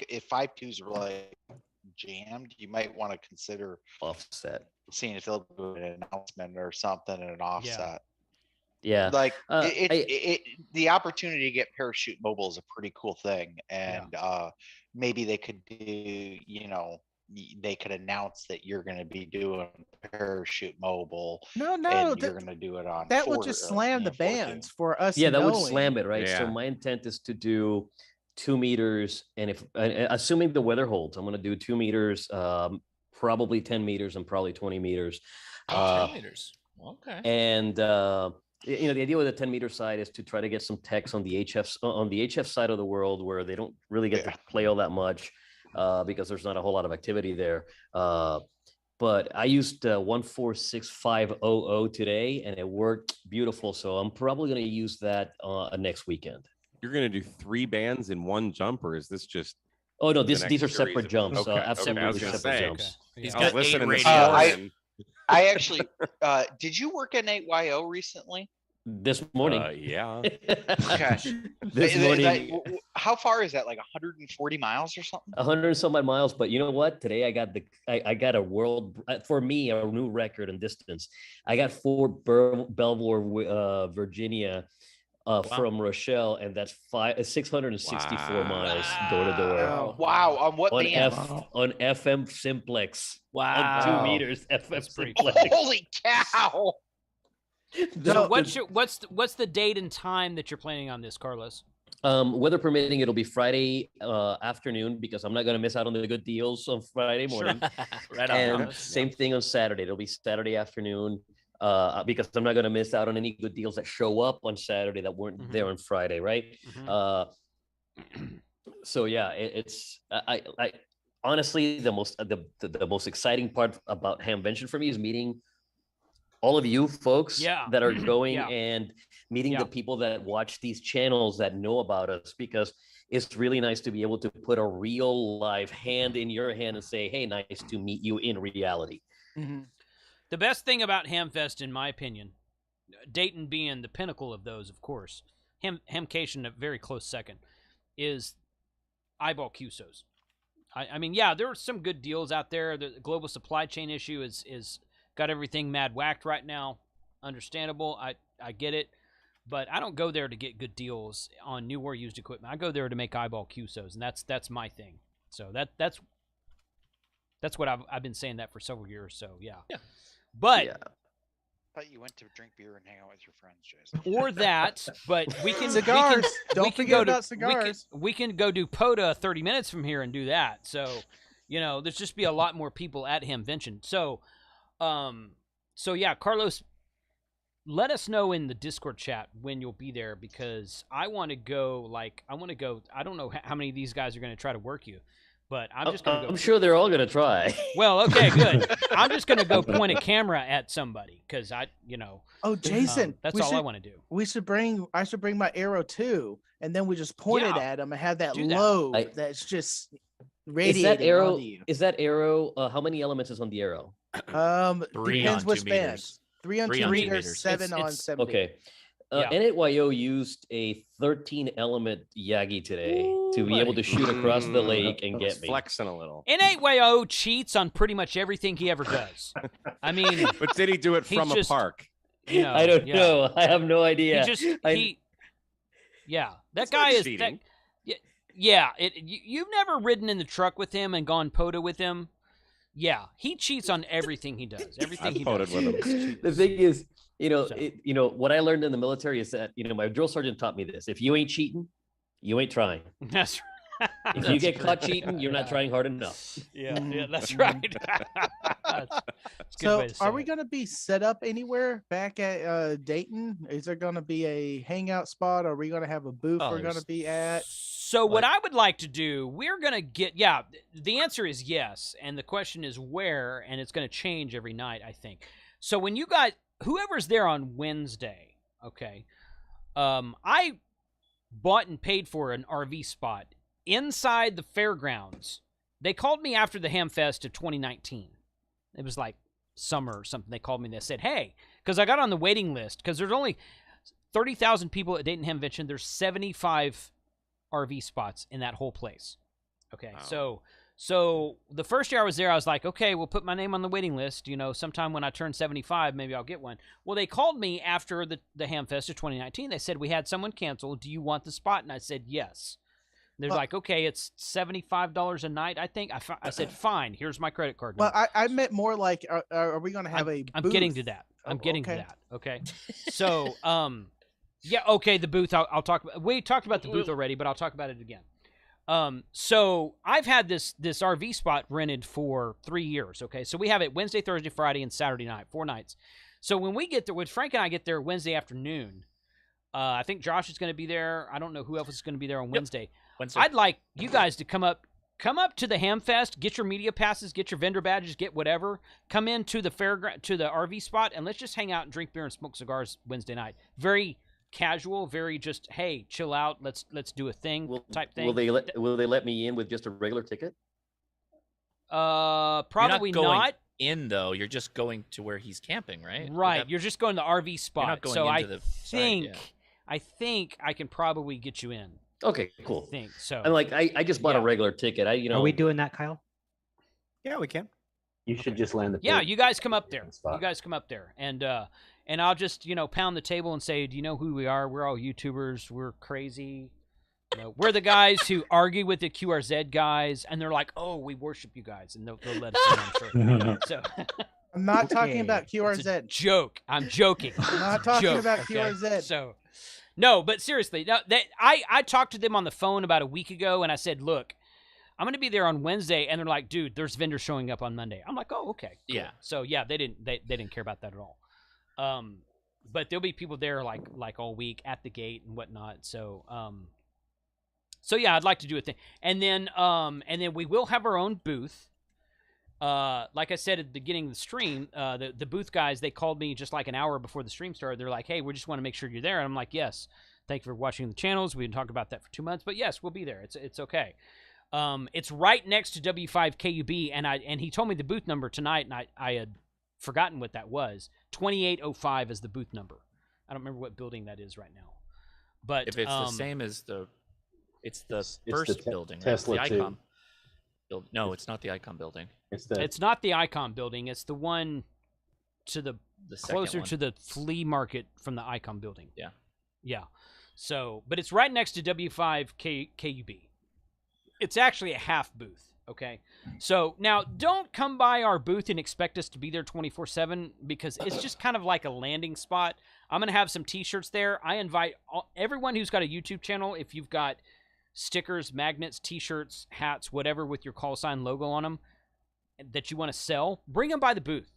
if 5.2s are like jammed, you might want to consider Offset. seeing if they'll do an announcement or something and an offset. Yeah. Like I- the opportunity to get parachute mobile is a pretty cool thing, and maybe they could do, they could announce that you're going to be doing parachute mobile, No, and you're going to do it on. that would 4 just or, slam the 4.2. bands for us. Yeah, that would knowing. slam it, right? So Yeah. my intent is to do 2 meters, and if assuming the weather holds, I'm going to do 2 meters, probably 10 meters, and probably 20 meters. 10 meters. Okay. And you know, the idea with the 10-meter side is to try to get some techs on the HF side of the world where they don't really get to play all that much because there's not a whole lot of activity there. But I used 146500 today, and it worked beautiful. So I'm probably going to use that next weekend. You're going to do 3 bands in one jump, or is this just? Oh no, these are separate jumps. Okay. Absolutely separate jumps. He's I was got 8 listening this radios. morning. I actually, did you work at 8YO recently? This morning. Yeah. Okay. This morning. How far is that? Like 140 miles or something? 100 and some odd miles, but you know what? Today I got I got a world, for me, a new record in distance. I got Fort Belvoir, Virginia, from Rochelle, and that's 664 miles door to door. Wow! On what band? On FM Simplex. Wow! On 2 meters FM Simplex. Holy cow! So what's the date and time that you're planning on this, Carlos? Weather permitting, it'll be Friday afternoon, because I'm not going to miss out on the good deals on Friday morning. Right on. And same thing on Saturday. It'll be Saturday afternoon, because I'm not going to miss out on any good deals that show up on Saturday that weren't there on Friday, right? So yeah, it's I honestly the most exciting part about Hamvention for me is meeting all of you folks that are going and meeting the people that watch these channels that know about us, because it's really nice to be able to put a real live hand in your hand and say, hey, nice to meet you in reality. The best thing about Hamfest, in my opinion, Dayton being the pinnacle of those, of course, Hamcation a very close second, is eyeball QSOs. I mean, yeah, there are some good deals out there. The global supply chain issue is got everything mad whacked right now. Understandable. I get it. But I don't go there to get good deals on new or used equipment. I go there to make eyeball QSOs, and that's my thing. So that's what I've been saying that for several years. So yeah. But I thought you went to drink beer and hang out with your friends, Jason. Or that, but we can cigars. Don't forget about cigars. We can go do POTA 30 minutes from here and do that. So, you know, there's just be a lot more people at Hamvention. So, yeah, Carlos, let us know in the Discord chat when you'll be there, because I want to go. I don't know how many of these guys are going to try to work you, but I'm just going to go. I'm sure they're all going to try. Well, okay, good. I'm just going to go point a camera at somebody, because Oh, Jason, that's all I want to do. I should bring my arrow too, and then we just point it at them and have that load that's just radiating onto you. Is that arrow? How many elements is on the arrow? 3 depends on which 2 band. meters. 3 on 2 meters, 7 on 70. Okay. N8YO used a 13-element Yagi today to be able to shoot across the lake and get me. Flexing a little. N8YO cheats on pretty much everything he ever does. I mean, but did he do it from a park? I don't know. I have no idea. That guy is cheating. You've never ridden in the truck with him and gone POTA with him. Yeah, he cheats on everything he does. Everything he does. With him. The thing is, what I learned in the military is that, my drill sergeant taught me this. If you ain't cheating, you ain't trying. That's right. If you get caught cheating, you're not trying hard enough. Yeah, that's right. So are we going to be set up anywhere back at Dayton? Is there going to be a hangout spot? Are we going to have a booth we're going to be at? So what I would like to do, we're going to get, the answer is yes. And the question is where, and it's going to change every night, I think. So when you got, whoever's there on Wednesday, okay, I bought and paid for an RV spot inside the fairgrounds. They called me after the Hamfest of 2019. It was like summer or something. They called me and they said, hey, because I got on the waiting list, because there's only 30,000 people at Dayton Hamvention. There's 75 RV spots in that whole place. Okay, wow. So the first year I was there, I was like, okay, we'll put my name on the waiting list. Sometime when I turn 75, maybe I'll get one. Well, they called me after the Hamfest of 2019. They said, we had someone cancel. Do you want the spot? And I said, yes. They're like, okay, it's $75 a night, I think. I said, fine, here's my credit card number. But I meant more like, are we going to have a booth? I'm getting to that. I'm getting to that, okay? So, okay, the booth, I'll talk about. We talked about the booth already, but I'll talk about it again. So I've had this RV spot rented for 3 years, okay? So we have it Wednesday, Thursday, Friday, and Saturday night, 4 nights. So when we get there, when Frank and I get there Wednesday afternoon, I think Josh is going to be there. I don't know who else is going to be there on Wednesday. I'd like you guys to come up to the Hamfest, get your media passes, get your vendor badges, get whatever. Come into the fairground, to the RV spot, and let's just hang out and drink beer and smoke cigars Wednesday night. Very casual, very just, hey, chill out, let's do a thing type thing. Will they let me in with just a regular ticket? Probably You're not. Going not. in though, you're just going to where he's camping, right? Right, you're just going to the RV spot. You're not going so into the site, I think I can probably get you in. Okay, cool. I think so. I'm like, I just bought a regular ticket. Are we doing that, Kyle? Yeah, we can. You should just land the. Yeah, you guys come up there. You guys come up there, and I'll just pound the table and say, do you know who we are? We're all YouTubers. We're crazy. We're the guys who argue with the QRZ guys, and they're like, "Oh, we worship you guys," and they'll let us in. I'm sure. So I'm not talking about QRZ. Joke. I'm joking. I'm not talking about QRZ. Okay? So, no, but seriously, I talked to them on the phone about a week ago, and I said, "Look, I'm going to be there on Wednesday," and they're like, "Dude, there's vendors showing up on Monday." I'm like, "Oh, okay." Cool. Yeah. So yeah, they didn't care about that at all. But there'll be people there like all week at the gate and whatnot. So yeah, I'd like to do a thing, and then we will have our own booth. Like I said at the beginning of the stream, the booth guys, they called me just like an hour before the stream started. They're like, "Hey, we just want to make sure you're there," and I'm like, "Yes, thank you for watching the channels. We've been talking about that for 2 months, but yes, we'll be there. It's okay." It's right next to W5KUB, and he told me the booth number tonight, and I had forgotten what that was. 2805 is the booth number. I don't remember what building that is right now, but if it's the same as it's the first building, right? Tesla it's the Icon building. No, it's not the Icon building. It's not the Icon building. It's the one to the closer one. to the flea market from the Icon building. Yeah. Yeah. So, but it's right next to W5KUB. It's actually a half booth. Okay. So now don't come by our booth and expect us to be there 24/7 because it's just kind of like a landing spot. I'm going to have some t-shirts there. I invite everyone who's got a YouTube channel, if you've got stickers, magnets, t-shirts, hats, whatever with your call sign logo on them that you want to sell, bring them by the booth,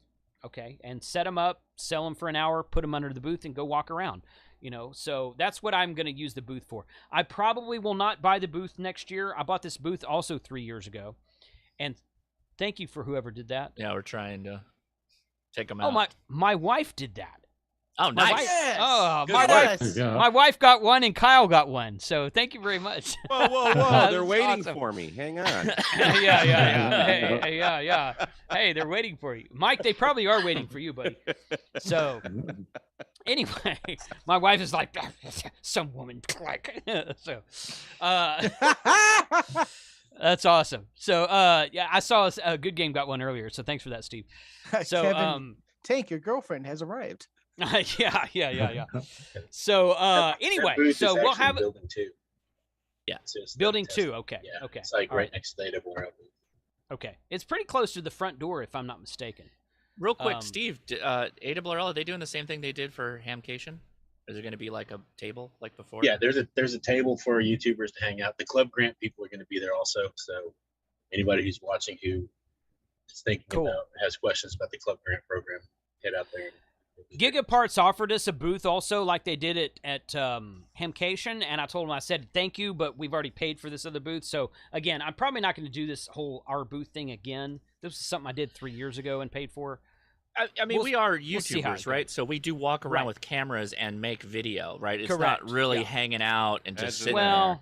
okay? And set them up, sell them for an hour, put them under the booth, and go walk around, So that's what I'm going to use the booth for. I probably will not buy the booth next year. I bought this booth also 3 years ago, and thank you for whoever did that. Yeah, we're trying to take them out. Oh, my wife did that. Oh, nice. My wife got one and Kyle got one. So thank you very much. Whoa. They're waiting for me. Hang on. Yeah. Hey, Hey, they're waiting for you. Mike, they probably are waiting for you, buddy. So anyway, my wife is like, some woman. So that's awesome. So yeah, I saw a Good Game got one earlier. So thanks for that, Steve. So Kevin, Tank, your girlfriend has arrived. Yeah. So anyway, so we'll have building 2. Yeah, building 2. Okay, yeah, okay. It's like right next to the AWR booth. Okay, it's pretty close to the front door, if I'm not mistaken. Real quick, Steve, AWRL, are they doing the same thing they did for Hamcation? Is there going to be like a table like before? Yeah, there's a table for YouTubers to hang out. The Club Grant people are going to be there also. So anybody who's watching who is thinking about, has questions about the Club Grant program, head out there. Gigaparts offered us a booth also, like they did it at Hamcation, and I told them, I said, thank you, but we've already paid for this other booth. So, again, I'm probably not going to do this whole our booth thing again. This was something I did 3 years ago and paid for. I mean, we are YouTubers, right? So we do walk around with cameras and make video, right? It's not really hanging out and just sitting there.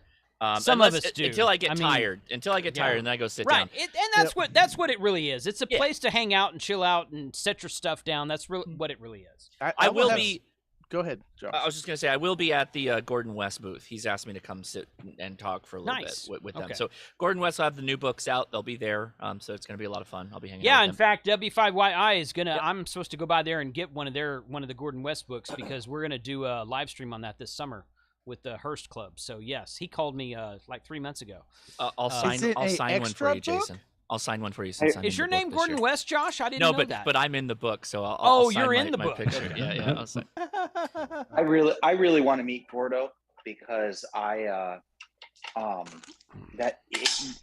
Some of us do. Until I get tired. Until I get tired, and then I go sit down. And that's what it really is. It's a place to hang out and chill out and set your stuff down. That's really what it really is. I will be. Go ahead, Josh. I was just gonna say I will be at the Gordon West booth. He's asked me to come sit and talk for a little bit with them. So Gordon West will have the new books out. They'll be there. So it's gonna be a lot of fun. I'll be hanging out. Yeah, with in fact, W5YI is gonna. I'm supposed to go by there and get one of the Gordon West books because we're gonna do a live stream on that this summer with the Hearst Club. So yes, he called me like 3 months ago. I'll sign one for you, Jason. I'll sign one for you. Is your name Gordon West, Josh? I didn't know that. But I'm in the book, so I'll sign you're in the book. Picture. Yeah. I'll sign. I really want to meet Gordo because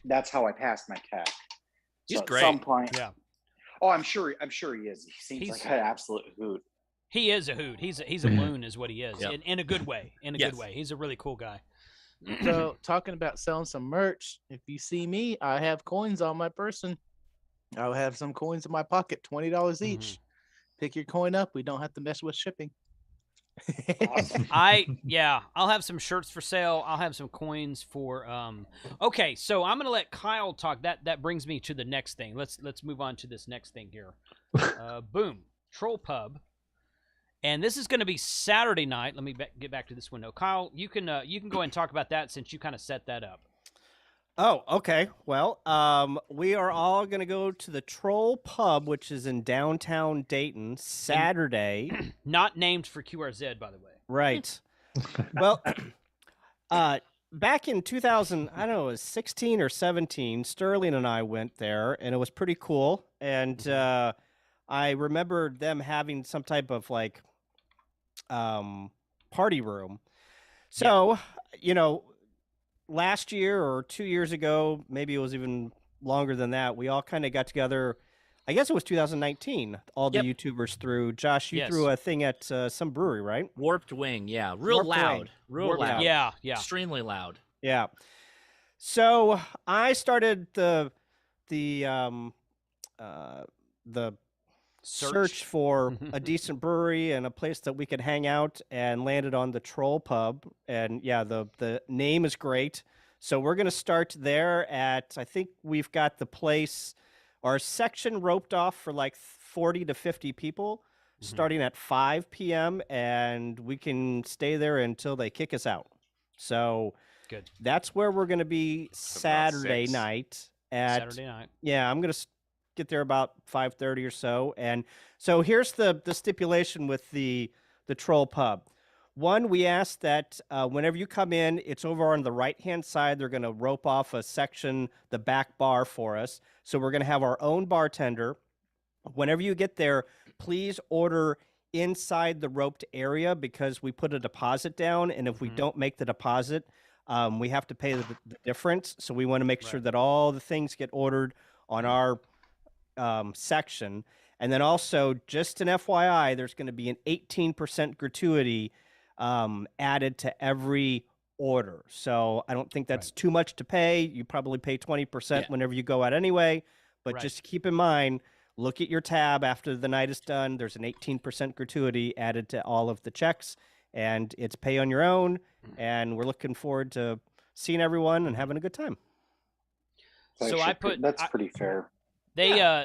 that's how I passed my tech. He's so great. At some point, yeah. Oh, I'm sure he is. He seems like an absolute hoot. He is a hoot. He's a loon, is what he is, Yep. in a good way. In a Yes. good way. He's a really cool guy. So talking about selling some merch, if you see me, I have coins on my person. I'll have some coins in my pocket, $20 each. Pick your coin up. We don't have to mess with shipping. Awesome. I'll have some shirts for sale. I'll have some coins for okay, so I'm gonna let Kyle talk. That brings me to the next thing. Let's move on to this next thing here. Boom. Troll Pub. And this is going to be Saturday night. Let me get back to this window. Kyle, you can go ahead and talk about that since you kind of set that up. Oh, okay. Well, we are all going to go to the Troll Pub, which is in downtown Dayton, Saturday. Not named for QRZ, by the way. Right. Well, back in 2000, I don't know, it was 16 or 17, Sterling and I went there, and it was pretty cool. And I remember them having some type of like party room. So, last year or 2 years ago, maybe it was even longer than that, we all kind of got together. I guess it was 2019. All the YouTubers threw. Josh, you threw a thing at some brewery, right? Warped Wing, yeah. Real loud. Loud. Yeah. Extremely loud. Yeah. So I started the search for a decent brewery and a place that we could hang out, and landed on the Troll Pub. And yeah, the name is great. So we're going to start there at, I think we've got the place, our section roped off for like 40 to 50 people, starting at 5 p.m. and we can stay there until they kick us out. So good. That's where we're going to be Saturday night. Saturday night. Yeah, I'm going to get there about 5:30 or so. And so here's the stipulation with the Troll Pub. One, we ask that whenever you come in, it's over on the right-hand side. They're going to rope off a section, the back bar for us. So we're going to have our own bartender. Whenever you get there, please order inside the roped area because we put a deposit down. And if we don't make the deposit, we have to pay the difference. So we want to make sure that all the things get ordered on our section. And then also, just an FYI, there's going to be an 18% gratuity added to every order. So I don't think that's too much to pay. You probably pay 20% whenever you go out anyway. But just keep in mind, look at your tab after the night is done. There's an 18% gratuity added to all of the checks, and it's pay on your own. And we're looking forward to seeing everyone and having a good time. So that's pretty fair. They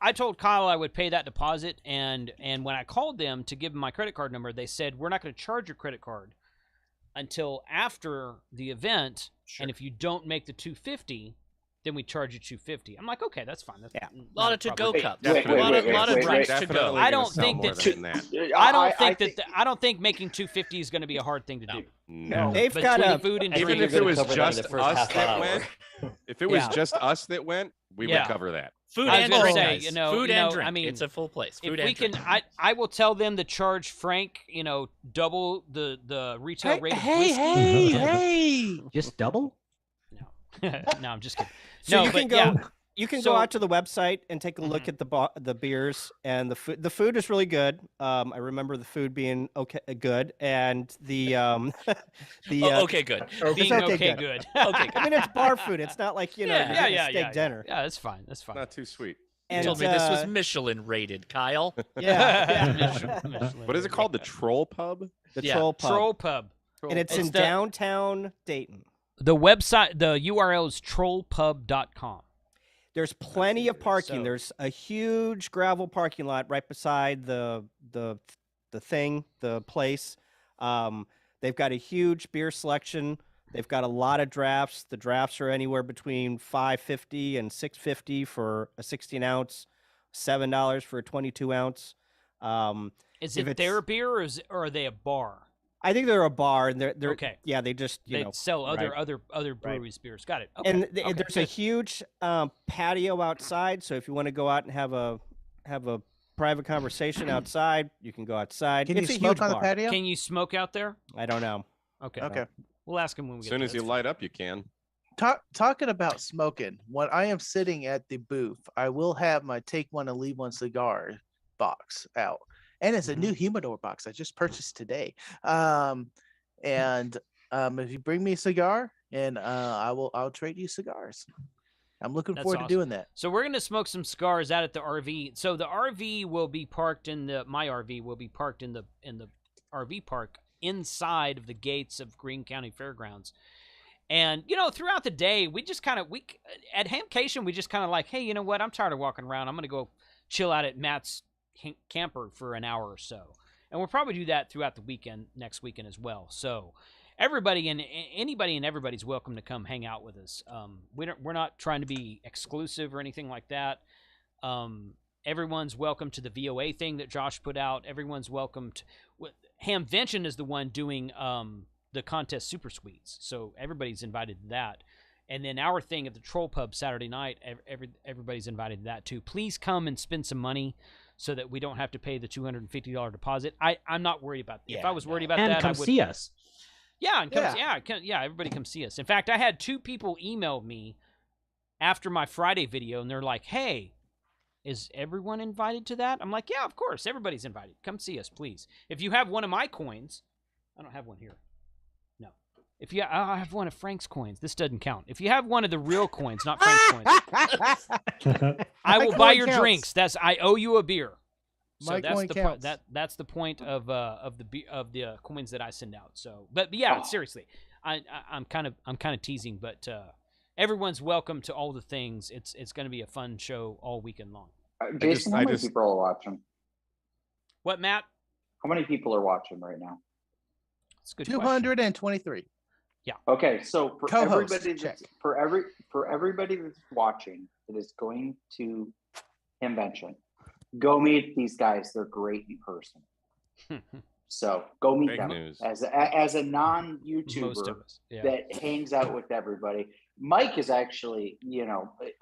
I told Kyle I would pay that deposit, and when I called them to give them my credit card number, they said, we're not going to charge your credit card until after the event, and if you don't make the $250, then we charge you $250. I'm like, okay, that's fine. That's a lot of to-go cups. Wait, a lot of drinks to go. I don't think I don't think making $250 is going to be a hard thing to do. No. They've got Between food and Even drink. if it was cover just that in the first us half that hour. went, if it was just us that went, we would cover that. Food I was and gonna drink. say, Guys. Food and drink. I mean, it's a full place. Food If we and can, drink. I will tell them to charge Frank, double the retail rate of whiskey. Hey! Just double? No, I'm just kidding. So No, you can but go. yeah. You can So- go out to the website and take a look at the beers and the food. The food is really good. I remember the food being good, and the okay, good. Being okay, okay, good. good. Okay, good. I mean, it's bar food. It's not like you're getting a steak dinner. Yeah, that's fine. That's fine. Not too sweet. You And told me this was Michelin rated, Kyle. yeah. What is it called? The Troll Pub? The Yeah. Troll Pub, Troll Pub. and it's It's in the- downtown Dayton. The website, the URL is trollpub.com. There's plenty of parking. So- There's a huge gravel parking lot right beside the place. They've got a huge beer selection. They've got a lot of drafts. The drafts are anywhere between $5.50 and $6.50 for a 16 ounce, $7 for a 22 ounce. Is If it it's- their beer or are they a bar? I think they're a bar, and they're Okay. Yeah, they just They sell right. other breweries beers. Got it. Okay. And okay, there's a good. huge patio outside. So if you want to go out and have a private conversation outside, you can go outside. Can It's you a smoke huge on the bar. patio? Can you smoke out there? I don't know. Okay. Okay. We'll ask him when we As get soon there. as you That's light up, you can. Talking about smoking, when I am sitting at the booth, I will have my take one and leave one cigar. box out, and it's a new humidor box I just purchased today. If you bring me a cigar, and I'll trade you cigars. I'm looking forward to doing that. So we're gonna smoke some cigars out at the RV. So the RV will be parked my RV will be parked in the RV park inside of the gates of Greene County Fairgrounds. And throughout the day, we just at Hamcation we just kind of like, hey, you know what? I'm tired of walking around. I'm gonna go chill out at Matt's camper for an hour or so, and we'll probably do that throughout the weekend, next weekend as well. So. Anybody and everybody's welcome to come hang out with us. We're not trying to be exclusive or anything like that. Everyone's welcome to the VOA thing that Josh put out. Everyone's welcome to. Hamvention is the one doing the contest super sweets, so everybody's invited to that. And then our thing at the Troll Pub Saturday night, everybody's invited to that too. Please come and spend some money so that we don't have to pay the $250 deposit. I'm not worried about that. If I was worried about that, come see us. Yeah, everybody come see us. In fact, I had 2 people email me after my Friday video, and they're like, hey, is everyone invited to that? I'm like, yeah, of course. Everybody's invited. Come see us, please. If you have one of my coins, I don't have one here. No. I have one of Frank's coins. This doesn't count. If you have one of the real coins, not Frank's coins, I will buy your drinks. I owe you a beer. So that's the point of the coins that I send out. So, but yeah, seriously, I'm kind of teasing, but everyone's welcome to all the things. It's going to be a fun show all weekend long. Jason, how many people are watching? What, Matt? How many people are watching right now? It's good. 223. Yeah. Okay, so for everybody that's watching that is going to Hamvention, go meet these guys. They're great in person. So go meet them as a non-YouTuber that hangs out with everybody. Mike is actually,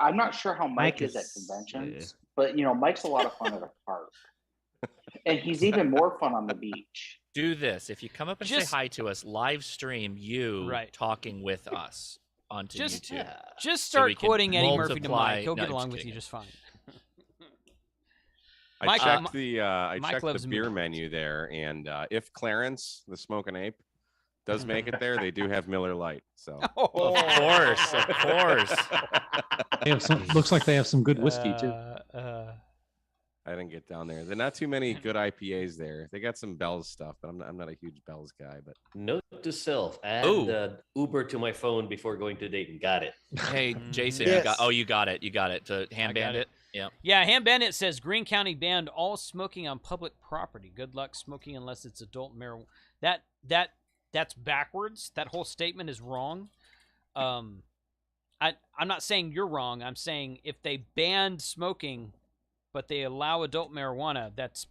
I'm not sure how Mike is at conventions, but Mike's a lot of fun at a park, and he's even more fun on the beach. Do this if you come up and say hi to us. Live stream you talking with us onto YouTube. Just start quoting Eddie Murphy to Mike. He'll get along with you just fine. I checked the beer menu there, and if Clarence, the Smoking Ape, does make it there, they do have Miller Lite. So of course. They have looks like they have some good whiskey too. I didn't get down there. There are not too many good IPAs there. They got some Bell's stuff, but I'm not a huge Bell's guy. But note to self: add Uber to my phone before going to Dayton. Got it. Hey, Jason, you got it. To Ham Bandit. Yeah, Ham Bandit says Greene County banned all smoking on public property. Good luck smoking unless it's adult marijuana. That's backwards. That whole statement is wrong. I'm not saying you're wrong. I'm saying if they banned smoking, but they allow adult marijuana, that's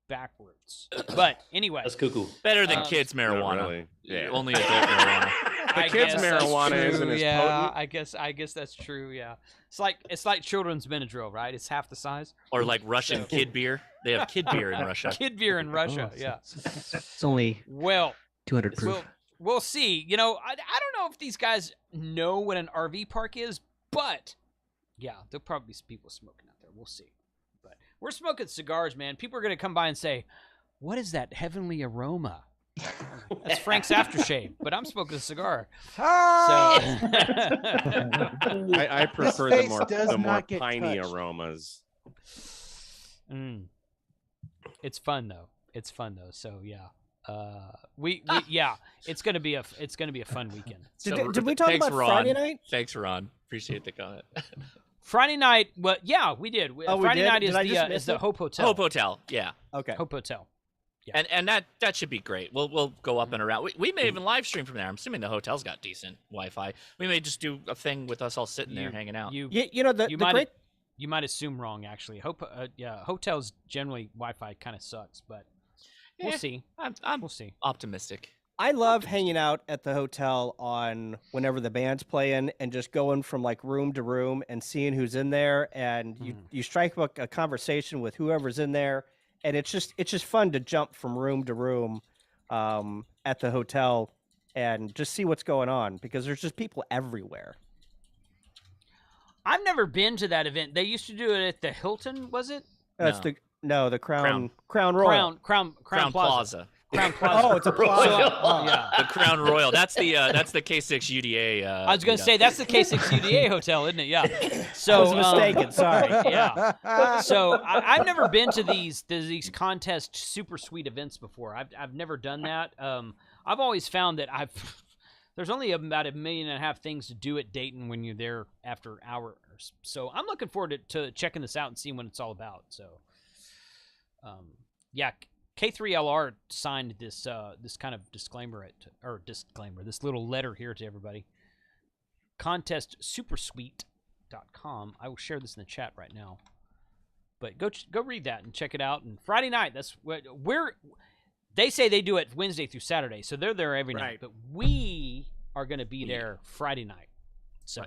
backwards. But anyway, that's cuckoo. Better than kids marijuana. Really. Yeah. Only adult marijuana. The kids marijuana isn't as potent. I guess that's true. Yeah, it's like children's Benadryl, right? It's half the size. Or like Russian kid beer. They have kid beer in Russia. Kid beer in Russia. Yeah. It's only 200 proof. We'll see. I don't know if these guys know what an RV park is, but yeah, there'll probably be some people smoking out there. We'll see. But we're smoking cigars, man. People are gonna come by and say, "What is that heavenly aroma?" That's Frank's aftershave, but I'm smoking a cigar. So I prefer the more piney aromas. It's fun though. So yeah. It's gonna be a fun weekend. Did we talk about Friday night? Thanks, Ron. Appreciate the comment. Friday night, we did. Friday night is the Hope Hotel. Hope Hotel, yeah. Okay. Hope Hotel. Yeah. And that should be great. We'll go up and around. We may even live stream from there. I'm assuming the hotel's got decent Wi-Fi. We may just do a thing with us all sitting there hanging out. You might assume wrong actually. Hotels generally Wi-Fi kind of sucks, but we'll see. We'll see. Optimistic. I love hanging out at the hotel on whenever the band's playing and just going from like room to room and seeing who's in there, and you strike up a conversation with whoever's in there, and it's just fun to jump from room to room at the hotel and just see what's going on because there's just people everywhere. I've never been to that event. They used to do it at the Hilton, was it? That's No, the Crown Royal. Crown Plaza. Crown Plaza. Oh, it's a plaza. Yeah. The Crown Royal. That's the K6 UDA. I was going to say that's the K6 UDA hotel, isn't it? Yeah. So I was mistaken. Sorry. Yeah. So I've never been to these contest super sweet events before. I've never done that. I've always found that there's only about 1.5 million things to do at Dayton when you're there after hours. So I'm looking forward to checking this out and seeing what it's all about. So, yeah. K3LR signed this kind of disclaimer this little letter here to everybody. Contestsupersweet.com. I will share this in the chat right now. But go read that and check it out. And Friday night, that's what they say they do it Wednesday through Saturday, so they're there every night. But we are going to be there Friday night. So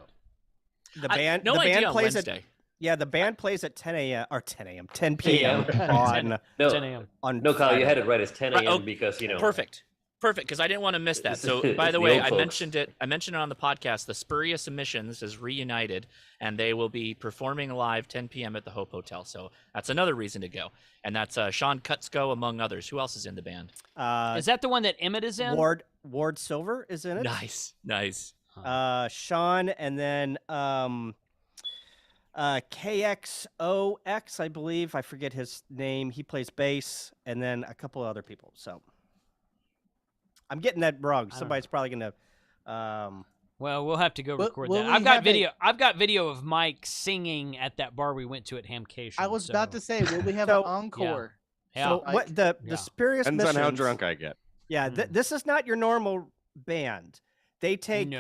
the band plays Wednesday. at. Yeah, the band plays at 10 a.m. or 10 p.m. on 10 a.m. No, Kyle, you had it right. It's 10 a.m. because Perfect, because I didn't want to miss that. So, by the way, I mentioned it on the podcast. The Spurious Emissions is reunited, and they will be performing live 10 p.m. at the Hope Hotel. So that's another reason to go, and that's Sean Kutzko among others. Who else is in the band? Is that the one that Emmett is in? Ward Silver is in it. Nice. Sean, and then KXOX, I believe. I forget his name. He plays bass, and then a couple of other people. So I'm getting that wrong. Somebody's probably gonna. Well, we'll have to go record that. I've got video. I've got video of Mike singing at that bar we went to at Hamcation. I was about to say, will we have an encore? Yeah. So what the Spurious Depends Missions, on how drunk I get. Yeah, this is not your normal band. They take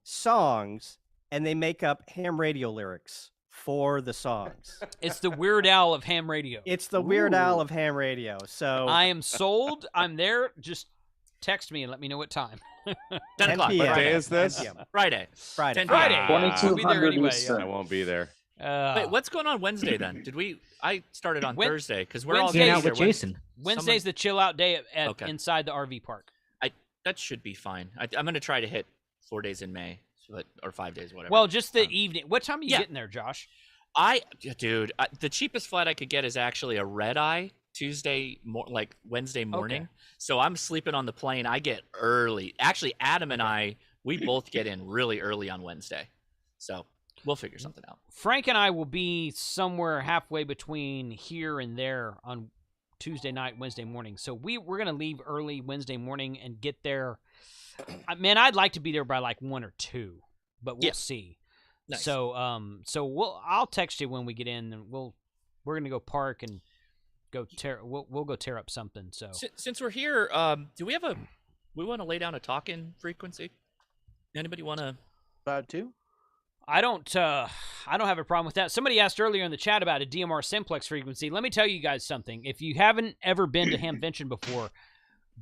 songs and they make up ham radio lyrics for the songs. It's the Weird Al of ham radio. It's the Weird Al of ham radio. So I am sold. I'm there. Just text me and let me know what time. 10 o'clock. What day is this? Friday. 10 Friday. I'll be there anyway. I won't be there. Wait, what's going on Wednesday then? I started on Thursday because we're all hanging out with Jason. Wednesday's the chill out day inside the RV park. That should be fine. I'm going to try to hit 4 days in May, or 5 days, whatever. Well, just the evening. What time are you getting there, Josh? The cheapest flight I could get is actually a red eye Wednesday morning. Okay. So I'm sleeping on the plane. I get early. Actually, Adam and I, we both get in really early on Wednesday. So we'll figure something out. Frank and I will be somewhere halfway between here and there on Tuesday night, Wednesday morning. So we're going to leave early Wednesday morning and get there. Man, I'd like to be there by like 1 or 2, but we'll see. Nice. So I'll text you when we get in, and we're going to go park and go we'll go tear up something. So since we're here, do we want to lay down a talk-in frequency? Anybody want to? About 2? I don't have a problem with that. Somebody asked earlier in the chat about a DMR simplex frequency. Let me tell you guys something. If you haven't ever been to Hamvention before,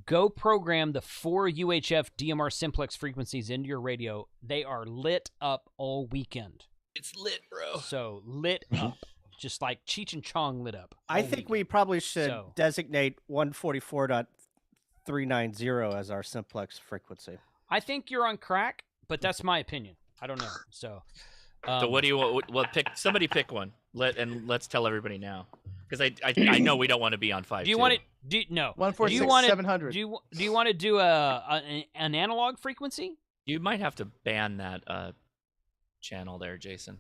go program the 4 UHF DMR simplex frequencies into your radio. They are lit up all weekend. It's lit, bro. So lit up, just like Cheech and Chong lit up. I think we probably should designate 144.390 as our simplex frequency. I think you're on crack, but that's my opinion. I don't know. So what do you want? Well, somebody pick one. Let's tell everybody now, because I know we don't want to be on 5. Do you want it? No. 146.700. Do you want to do an analog frequency? You might have to ban that channel there, Jason.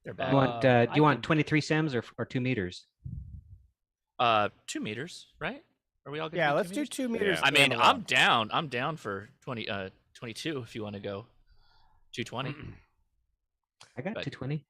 They're bad. Do you want 23 SEMs or 2 meters? 2 meters, right? Are we all good? Yeah, let's do 2 meters. I mean, I'm down for 22 if you want to go 220. I got 220.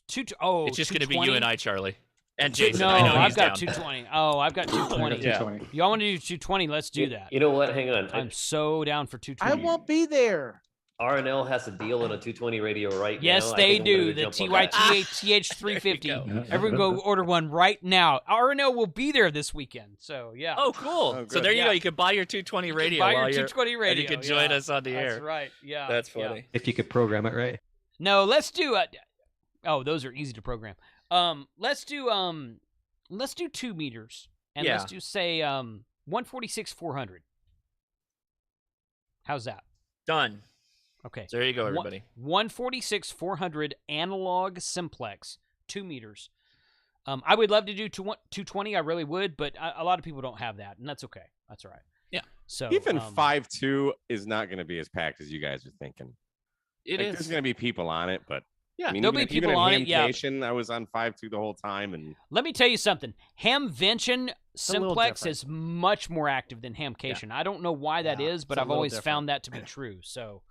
It's just going to be you and I, Charlie, and Jason. No, I know I've got 220. Oh, I've got 220. Yeah. Y'all want to do 220? Let's do that. You know what? Hang on. I'm so down for 220. I won't be there. RNL has a deal on a 220 radio right now. Yes, they do. The TYTH 350. Everyone go order one right now. RNL will be there this weekend. So, yeah. Oh, cool. So there you go. You can buy your 220 radio. Buy your 220 radio. And you can join us on the air. That's right. Yeah. That's funny. Yeah. If you could program it right. No, let's do those are easy to program. Let's do 2 meters. And let's do say 146.400. How's that? Done. Okay. So there you go, everybody. 146.400 analog simplex, 2 meters. I would love to do 220. I really would, but a lot of people don't have that, and that's okay. That's all right. Yeah. So even 5.2 is not going to be as packed as you guys are thinking. It is. There's going to be people on it, but yeah, I mean, there'll be people on it. Yeah. I was on 5.2 the whole time, and let me tell you something. Hamvention Simplex is much more active than Hamcation. I don't know why that is, but I've always found that to be true. So,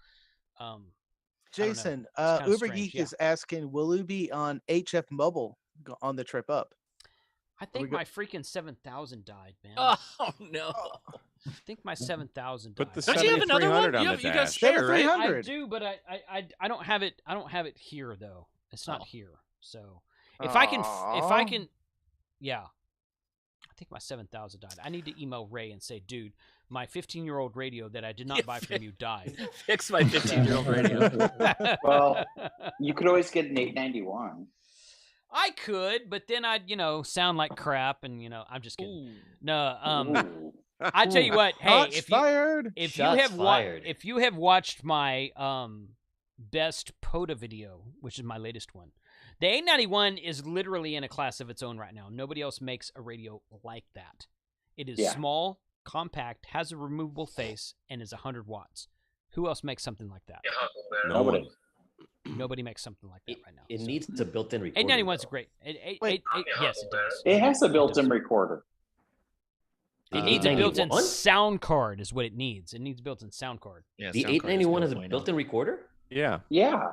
Jason, Uber Geek is asking, will you be on HF Mobile on the trip up? I think my freaking 7,000 died, man. Oh no! I think my 7,000 died. But the don't you have another one? You got spare, right? I do, but I don't have it. I don't have it here though. It's not here. So if I can, yeah. I think my 7,000 died. I need to email Ray and say, dude, my 15-year-old radio that I did not buy from you died. Fix my 15-year-old radio. Well, you could always get an 891. I could, but then I'd, sound like crap, and I'm just kidding. Ooh. No, I tell you what. Hey, if you have watched my best POTA video, which is my latest one, the 891 is literally in a class of its own right now. Nobody else makes a radio like that. It is small, compact, has a removable face, and is 100 watts. Who else makes something like that? Nobody makes something like that right now. It needs a built-in recorder. 891 is great. Yes, it does. It has a built-in recorder. It needs a built-in sound card is what it needs. It needs a built-in sound card. Yeah, the 891 has a built-in recorder? Yeah. Yeah.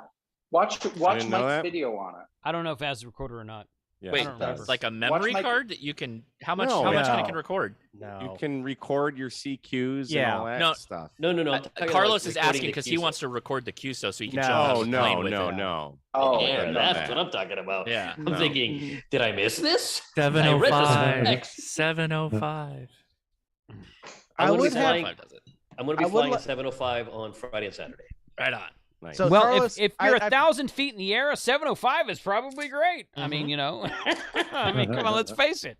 Watch Mike's video on it. I don't know if it has a recorder or not. Yeah, wait, it's like a memory card that you can. How much can it record? No, you can record your CQs and all that stuff. No. Carlos is asking because he wants to record the QSO so he can jump on the plane with it. No. Oh, that's what I'm talking about. Yeah, I'm thinking, did I miss this? 705. 705. I'm going to be flying at 705 on Friday and Saturday. Right on. Nice. So, well, Carlos, if you're 1,000 feet in the air, a 705 is probably great. I mean, come on, let's face it.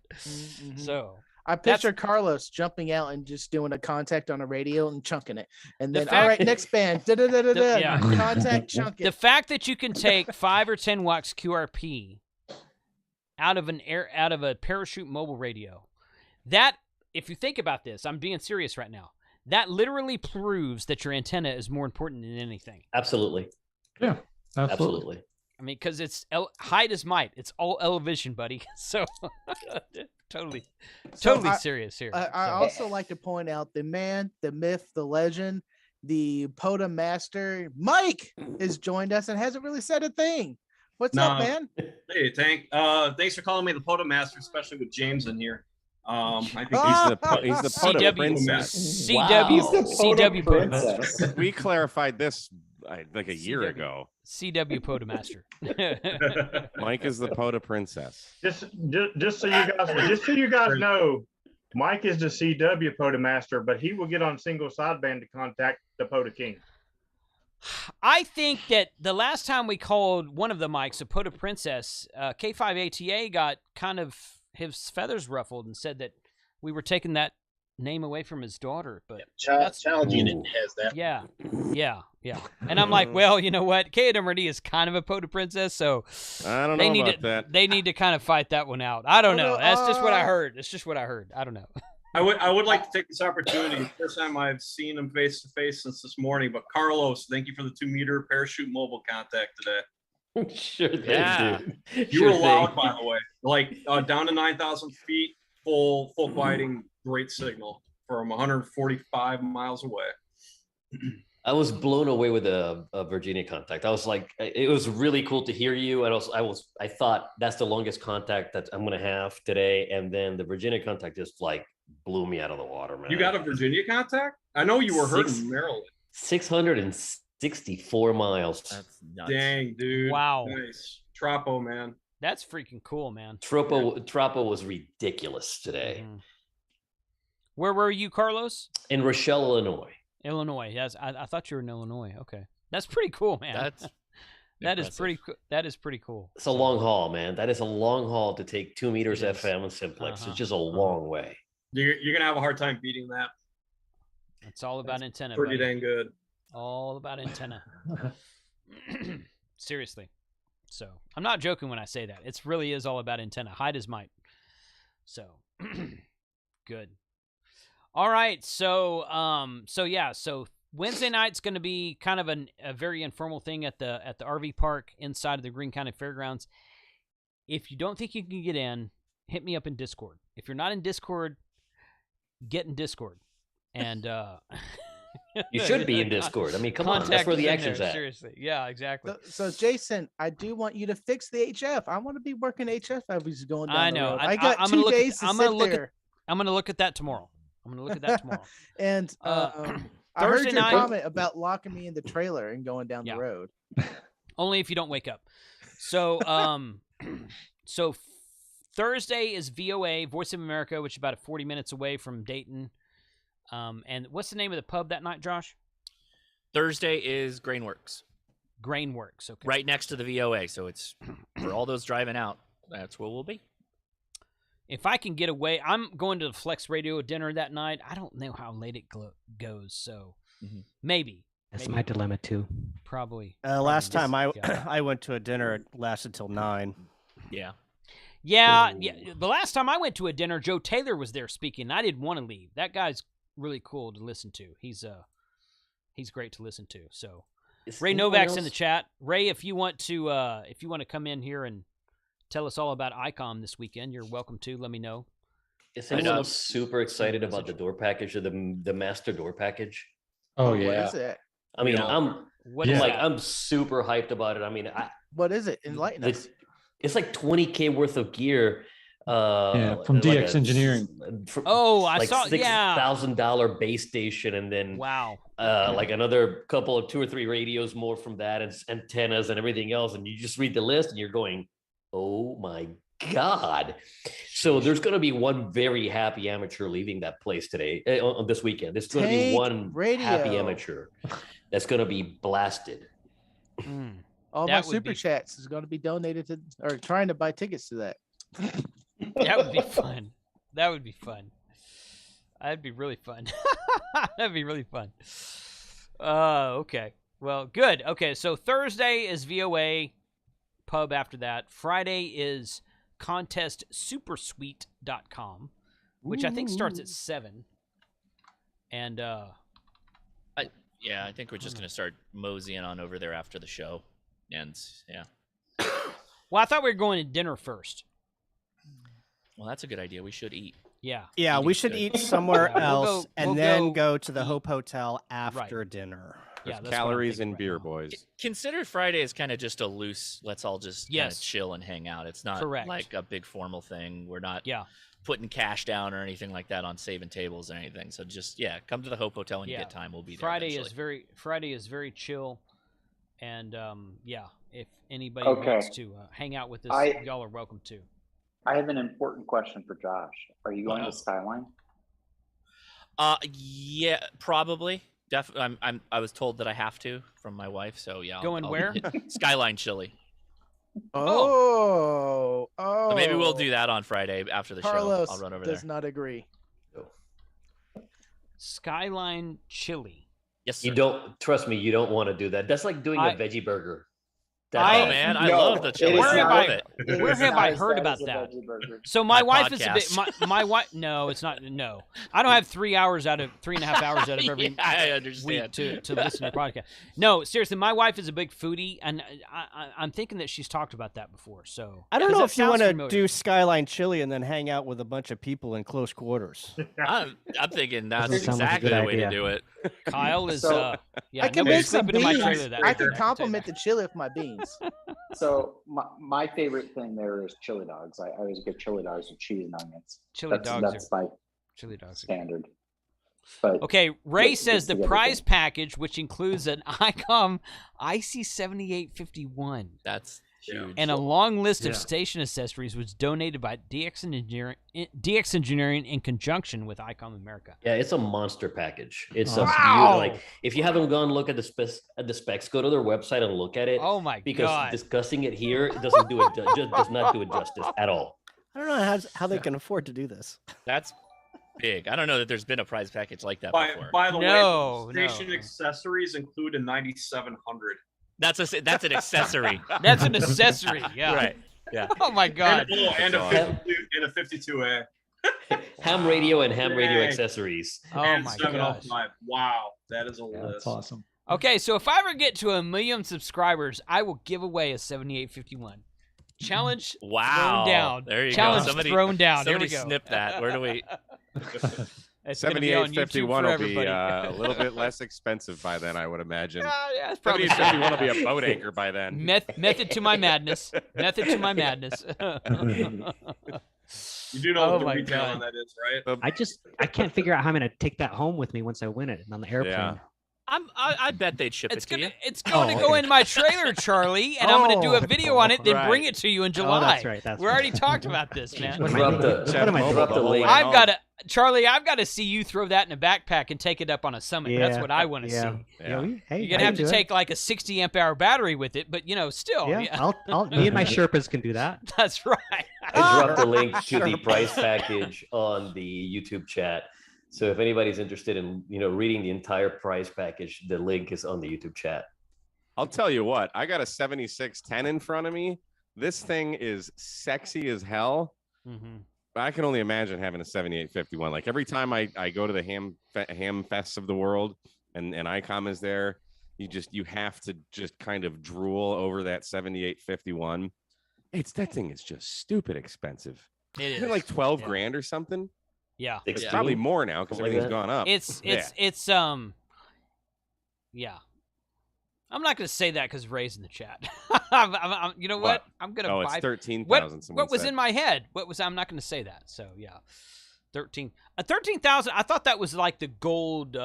So I picture Carlos jumping out and just doing a contact on a radio and chunking it, and then all right, next band, contact chunk it. The fact that you can take 5 or 10 watts QRP out of a parachute mobile radio, that if you think about this, I'm being serious right now. That literally proves that your antenna is more important than anything. Absolutely. Yeah, absolutely. I mean, because it's height is might. It's all elevation, buddy. So totally serious here. I also like to point out the man, the myth, the legend, the POTA master, Mike, has joined us and hasn't really said a thing. What's up, man? Hey, Tank. Thanks for calling me the POTA master, especially with James in here. I think he's the POTA princess. CW princess. We clarified this like a year ago. CW POTA master. Mike is the POTA princess. Just so you guys know, Mike is the CW POTA master, but he will get on single sideband to contact the POTA king. I think that the last time we called one of the mics a POTA princess, K5ATA got kind of his feathers ruffled and said that we were taking that name away from his daughter. But Challenge Unit has that. Yeah. And I'm like, well, you know what? KWMRD is kind of a POTA princess, so I don't know about that. They need to kind of fight that one out. I don't know. That's just what I heard. It's just what I heard. I don't know. I would like to take this opportunity. First time I've seen him face to face since this morning. But Carlos, thank you for the 2-meter parachute mobile contact today. Sure thing, dude. You were loud, by the way. Like down to 9,000 feet, full quieting, great signal from 145 miles away. I was blown away with the Virginia contact. I was like, it was really cool to hear you. And I thought that's the longest contact that I'm gonna have today. And then the Virginia contact just like blew me out of the water, man. You got a Virginia contact? I know you were hurt in Maryland. 664 miles. That's nuts. Dang, dude. Wow. Nice. Trapo, man. That's freaking cool, man. Trapo was ridiculous today. Mm-hmm. Where were you, Carlos? In Rochelle, Illinois. Illinois. Yes, I thought you were in Illinois. Okay. That's pretty cool, man. That is pretty cool. It's a long haul, man. That is a long haul to take 2 meters FM and simplex. It's just a long way. You're gonna have a hard time beating that. It's all about antenna. Pretty buddy. dang good. All about antenna. Seriously. So I'm not joking when I say that. It really is all about antenna. Height is might. So good. All right. So so Wednesday night's going to be kind of a very informal thing at the RV park inside of the Greene County Fairgrounds. If you don't think you can get in, hit me up in Discord. If you're not in Discord, get in Discord. And you should be in Discord. I mean, come on, that's where the action's at. Seriously, yeah, exactly. So Jason, I do want you to fix the HF. I want to be working HF as he's going down I know. the road. I got 2 days to sit there. I'm going to look at that tomorrow. And I heard your comment about locking me in the trailer and going down the road. Only if you don't wake up. So, so Thursday is VOA, Voice of America, which is about 40 minutes away from Dayton. And what's the name of the pub that night, Josh? Thursday is Grainworks. Grainworks, okay. Right next to the VOA, so it's for all those driving out. That's where we'll be. If I can get away, I'm going to the Flex Radio dinner that night. I don't know how late it goes, so maybe. That's my dilemma too. Probably. Last time I went to a dinner, it lasted till 9. Yeah. Yeah. The last time I went to a dinner, Joe Taylor was there speaking. I didn't want to leave. That guy's really cool to listen to. He's great to listen to. So Ray Novak's in the chat. Ray, if you want to come in here and tell us all about ICOM this weekend, you're welcome to. Let me know. Is anyone else super excited about the door package or the master door package? Oh yeah. What is it? I mean, I'm super hyped about it. I mean, what is it? Enlighten us. It's like $20K worth of gear. From DX Engineering. I saw $6,000 base station, and then like another couple of 2 or 3 radios more from that, and antennas and everything else. And you just read the list, and you're going, "Oh my God!" So there's going to be one very happy amateur leaving that place today on this weekend. There's going to be one happy amateur that's going to be blasted. All my super chats is going to be donated to, or trying to buy tickets to that. That would be fun. That'd be really fun. That'd be really fun. Okay. Well, good. Okay, so Thursday is VOA pub after that. Friday is contestsupersweet.com, which I think starts at 7. And I think we're just going to start moseying on over there after the show. And well, I thought we were going to dinner first. Well, that's a good idea. We should eat. Yeah. Yeah, we should eat somewhere else and then go to the Hope Hotel after dinner. Yeah, calories and beer, boys. Consider Friday as kind of just a loose, let's all just kind of chill and hang out. It's not like a big formal thing. We're not putting cash down or anything like that on saving tables or anything. So just, come to the Hope Hotel when you get time. We'll be there Friday is very chill. And, if anybody wants to hang out with us, y'all are welcome to. I have an important question for Josh. Are you going to Skyline? Yeah, probably. Definitely. I was told that I have to from my wife. So I'll where? Skyline Chili. Oh. So maybe we'll do that on Friday after the Carlos show. I'll run over there. does not agree. Skyline Chili. Yes, sir. You don't trust me. You don't want to do that. That's like doing a veggie burger. Man, I love the chili. Where have I heard about that? So my wife is a bit. My wife. No, it's not. No, I don't have 3.5 hours out of every I understand. week to listen to the podcast. No, seriously, my wife is a big foodie, and I'm thinking that she's talked about that before. So I don't know if you want to do Skyline Chili and then hang out with a bunch of people in close quarters. I'm thinking that's exactly the way to do it. Kyle is. I can make some beans. I can compliment the chili with my beans. So my favorite thing there is chili dogs. I always get chili dogs with cheese and onions. That's my chili dogs standard. But okay, Ray says the prize package, which includes an ICOM IC7851. That's huge. And a long list of station accessories was donated by DX Engineering in conjunction with ICOM America. Yeah, it's a monster package. It's like if you haven't gone look at the specs, go to their website and look at it. Oh my god! Because discussing it here doesn't do it does not do it justice at all. I don't know how they can afford to do this. That's big. I don't know that there's been a prize package like that before. By the way, station accessories include a 9700. That's an accessory. That's an accessory. Yeah. Right. Yeah. Oh my God. And a 52A. Ham radio and ham radio Dang. accessories. Oh And my 705. gosh. Wow, that is a Yeah, list. that's awesome. Okay, so if I ever get to 1 million subscribers, I will give away a 7851. Challenge Wow. thrown down. There you Challenge go. thrown down. There we Somebody go. snip that. Where do we? It's gonna be on YouTube 7851 for will be everybody. a little bit less expensive by then, I would imagine. Yeah, it's probably 7851 will be a boat anchor by then. Method to my madness. Method to my madness. You do know Oh what the my retail God. on that is, right? I can't figure out how I'm gonna take that home with me once I win it on the airplane. Yeah. I bet they'd ship It's it to gonna you. it's going to go okay. in my trailer, Charlie, and I'm going to do a video on it, then Right. bring it to you in July. Oh, that's right. That's we already talked about this, man. What am I Drop doing? the- What am I doing? drop the link. I've got to, Charlie. I've got to see you throw that in a backpack and take it up on a summit. That's Yeah. what I want to Yeah. see. Yeah. Hey, You're gonna I have can to do it. take like a 60 amp hour battery with it, but still. Yeah, me and my Sherpas can do that. That's right. I dropped the link to the price package on the YouTube chat. So if anybody's interested in, reading the entire price package, the link is on the YouTube chat. I'll tell you what, I got a 7610 in front of me. This thing is sexy as hell. Mm-hmm. I can only imagine having a 7851. Like every time I go to the ham fests of the world and ICOM is there, you have to just kind of drool over that 7851. That thing is just stupid expensive. It Isn't it like 12 grand or something? Yeah. It's 16? probably more now because Something like everything's that? gone up. Yeah. I'm not going to say that because Ray's in the chat. You know what? I'm going to buy. It's 13,000. What was in my head? I'm not going to say that. So yeah, 13,000. I thought that was like the gold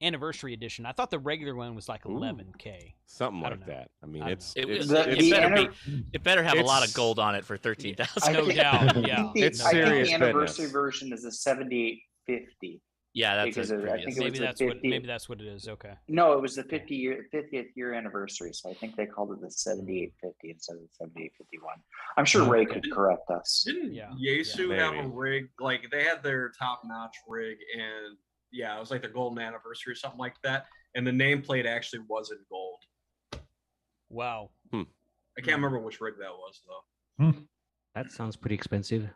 anniversary edition. I thought the regular one was like 11K. Something like that. I mean, it better have a lot of gold on it for 13,000. No doubt. Yeah. It's I serious think the anniversary business. version is a 7850. Yeah, that's because I think maybe it was the 50, maybe that's what it is. Okay. No, it was the 50th year anniversary, so I think they called it the 7850 instead of the 7851. I'm sure Ray could correct us. Didn't Yaesu have a rig? Like they had their top-notch rig, and it was like their golden anniversary or something like that. And the nameplate actually was in gold. Wow. I can't remember which rig that was though. That sounds pretty expensive.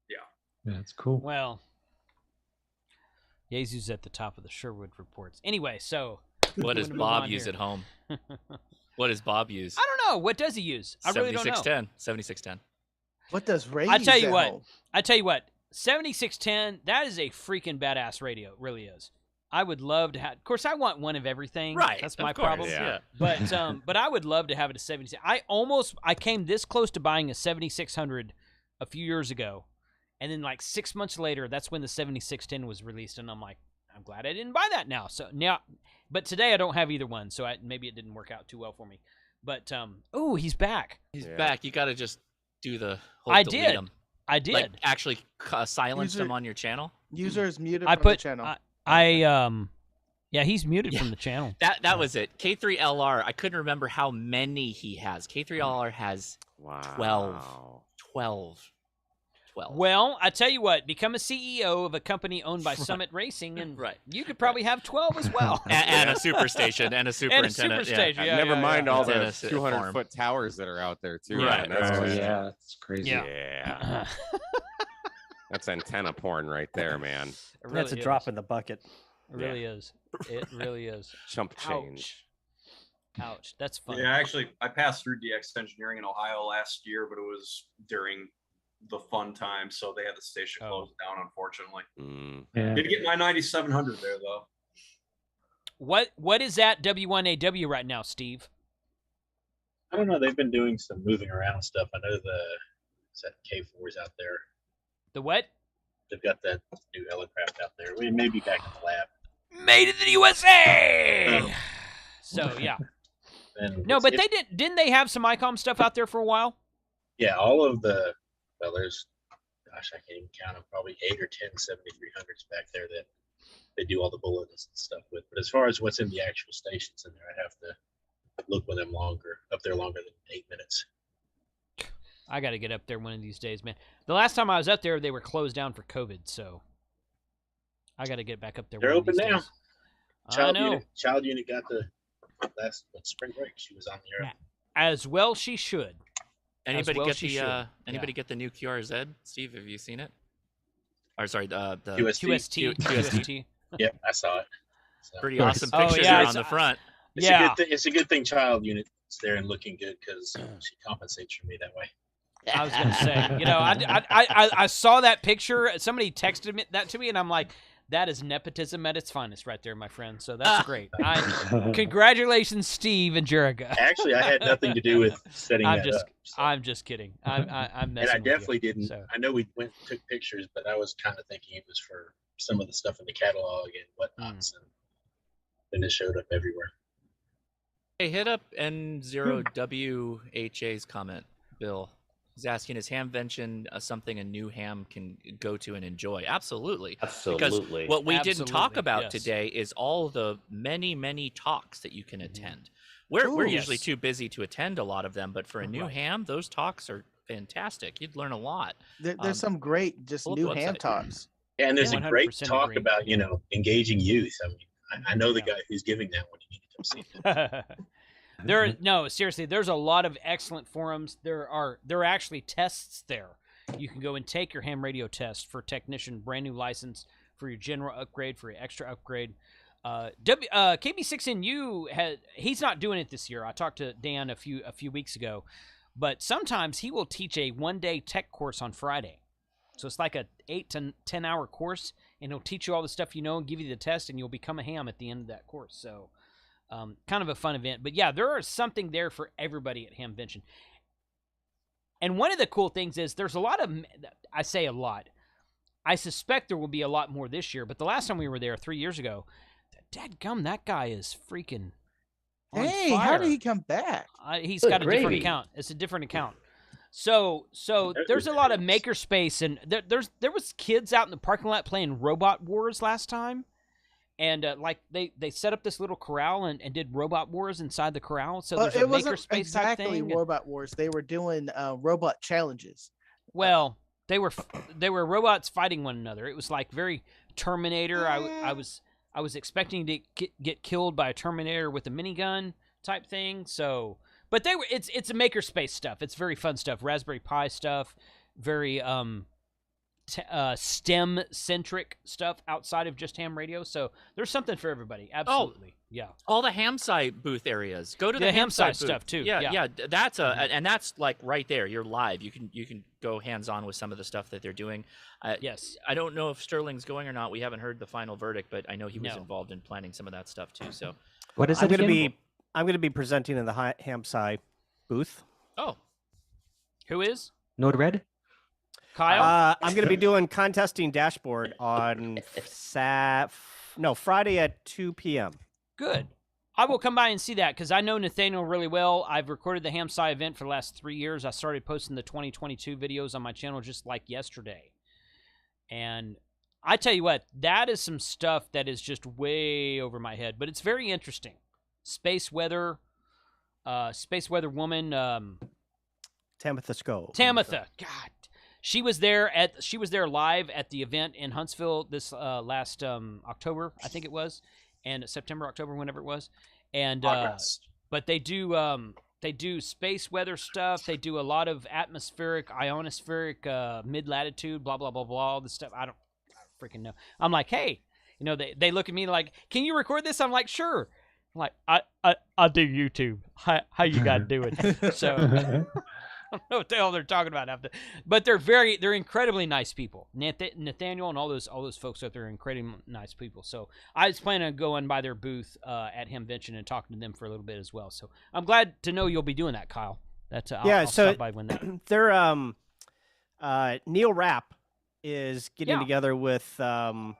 Yeah, it's cool. Well, Yezu's at the top of the Sherwood reports. Anyway, so what does Bob use at home? What does Bob use? I don't know. What does he use? I really don't know. 7610. What does Ray I tell use you at what. home? 7610. That is a freaking badass radio. It really is. I would love to have. Of course, I want one of everything. Right. That's my of course, problem. Yeah. But I would love to have it a 76. I came this close to buying a 7600 a few years ago, and then like 6 months later, that's when the 7610 was released, and I'm like, I'm glad I didn't buy that now. So now, but today I don't have either one, so maybe it didn't work out too well for me. But oh, he's back. He's back. You got to just do the whole I delete did. him. I did. Like actually silence them on your channel. User is muted I from put the channel. yeah, he's muted from the channel. That was it. K3LR. I couldn't remember how many he has. K3LR has 12. Well, I tell you what, become a CEO of a company owned by Summit Racing, and you could probably have 12 as well. and a superstation and a superintendent. Never mind all the And a 200-foot towers that are out there too. Right. Man. That's just- Yeah, it's crazy. Yeah. That's antenna porn right there, man. That's a drop in the bucket. It really is. It really is. Chump change. Ouch. That's funny. Yeah, actually, I passed through DX Engineering in Ohio last year, but it was during the fun time, so they had the station closed down, unfortunately. Yeah. Did get my 9700 there though. What is that W1AW right now, Steve? I don't know. They've been doing some moving around stuff. I know that K4's out there. The what? They've got that new helicraft out there. We may be back in the lab. Made in the USA. So yeah. No, but they didn't they have some ICOM stuff out there for a while? Yeah, all of there's, gosh, I can't even count them, probably 8 or 10 7300s back there that they do all the bulletins and stuff with. But as far as what's in the actual stations in there, I'd have to look with them up there longer than 8 minutes. I got to get up there one of these days, man. The last time I was up there, they were closed down for COVID, so I got to get back up there. They're open now. I know. Child unit got last spring break. She was on the air. As well, she should. Anybody get the new QRZ? Steve, have you seen it? Or sorry, the QST. Yep, I saw it. So. Pretty awesome pictures there on the front. It's a good thing child unit's there and looking good because she compensates for me that way. I was gonna say, I saw that picture. Somebody texted me that to me, and I'm like, that is nepotism at its finest, right there, my friend. So that's great. Congratulations, Steve and Jerica. Actually, I had nothing to do with setting that up. So. I'm just kidding. I'm messing. And I definitely with you, didn't. So. I know we went and took pictures, but I was kind of thinking it was for some of the stuff in the catalog and whatnot. And then it showed up everywhere. Hey, hit up N0WHA's comment, Bill. He's asking, is Hamvention something a new ham can go to and enjoy? Absolutely. Because what we didn't talk about today is all the many, many talks that you can attend. We're usually too busy to attend a lot of them, but for a new ham, those talks are fantastic. You'd learn a lot. There's some great just new ham talks. Yeah, and there's a great talk about, engaging youth. I mean, I know the guy who's giving that one. You need to come see him. No, seriously, there's a lot of excellent forums. There are actually tests there. You can go and take your ham radio test for technician, brand new license, for your general upgrade, for your extra upgrade. KB6NU he's not doing it this year. I talked to Dan a few weeks ago, but sometimes he will teach a 1-day tech course on Friday. So it's like a 8 to 10 hour course, and he'll teach you all the stuff you know and give you the test, and you'll become a ham at the end of that course. So kind of a fun event. But yeah, there is something there for everybody at Hamvention. And one of the cool things is there's a lot of, I say a lot, I suspect there will be a lot more this year, but the last time we were there 3 years ago, dadgum, that guy is freaking on fire. How did he come back? He's got a different account. It's a different account. So there's a lot of makerspace, and there was kids out in the parking lot playing Robot Wars last time. And they set up this little corral and did Robot Wars inside the corral. So there's a makerspace exactly type thing. Robot Wars. They were doing robot challenges. Well, they were robots fighting one another. It was like very Terminator. I was expecting to get killed by a Terminator with a minigun type thing. So, but it's a makerspace stuff. It's very fun stuff. Raspberry Pi stuff. Very STEM centric stuff outside of just ham radio. So there's something for everybody. Absolutely. Yeah. All the ham side booth areas. Go to the ham side booth. stuff too. Yeah. That's and that's like right there. You're live. You can go hands on with some of the stuff that they're doing. Yes. I don't know if Sterling's going or not. We haven't heard the final verdict, but I know he was involved in planning some of that stuff too. So what is I'm going to be presenting in the ham side booth. Oh. Who is? Node Red? Kyle? I'm going to be doing contesting dashboard on Friday at 2 p.m. Good. I will come by and see that because I know Nathaniel really well. I've recorded the Hamsci event for the last 3 years. I started posting the 2022 videos on my channel just like yesterday. And I tell you what, that is some stuff that is just way over my head, but it's very interesting. Space weather woman. Tamitha Sco. Tamitha. God. She was there live at the event in Huntsville this last October, I think it was, and September, October, whenever it was. And but they do space weather stuff. They do a lot of atmospheric, ionospheric, mid-latitude, blah blah blah blah. All this stuff. I don't freaking know. I'm like, hey, they look at me like, can you record this? I'm like, sure. I'm like, I do YouTube. How you guys doing? So. I don't know what the hell they're talking about after, but they're incredibly nice people. Nathaniel and all those folks out there are incredibly nice people. So I was planning on going by their booth at Hamvention and talking to them for a little bit as well. So I'm glad to know you'll be doing that, Kyle. That's I'll stop by when that. They're Neil Rapp is getting together with those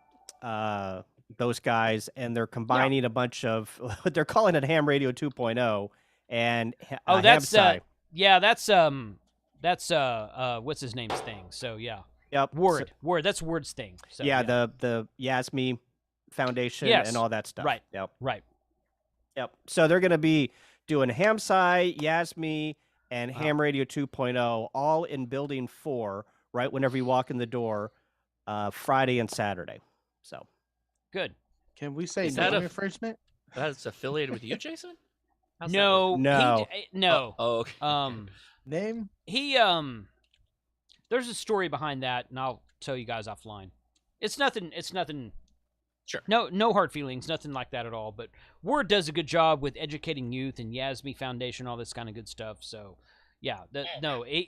guys, and they're combining a bunch of they're calling it Ham Radio 2.0 and Hamsci. Yeah, that's what's his name's thing. So yeah. Yep. Word. That's Word's thing. So, yeah, the Yasmi Foundation and all that stuff. Right. Yep. Right. Yep. So they're gonna be doing Hamsci, Yasmi, and Ham Radio 2.0 all in building 4, right whenever you walk in the door, Friday and Saturday. So good. Can we say no infringement? That's affiliated with you, Jason? No, No. no. Oh, okay. Name? He there's a story behind that, and I'll tell you guys offline. It's nothing. Sure. No hard feelings, nothing like that at all. But Word does a good job with educating youth and Yasmi Foundation, all this kind of good stuff. So, yeah,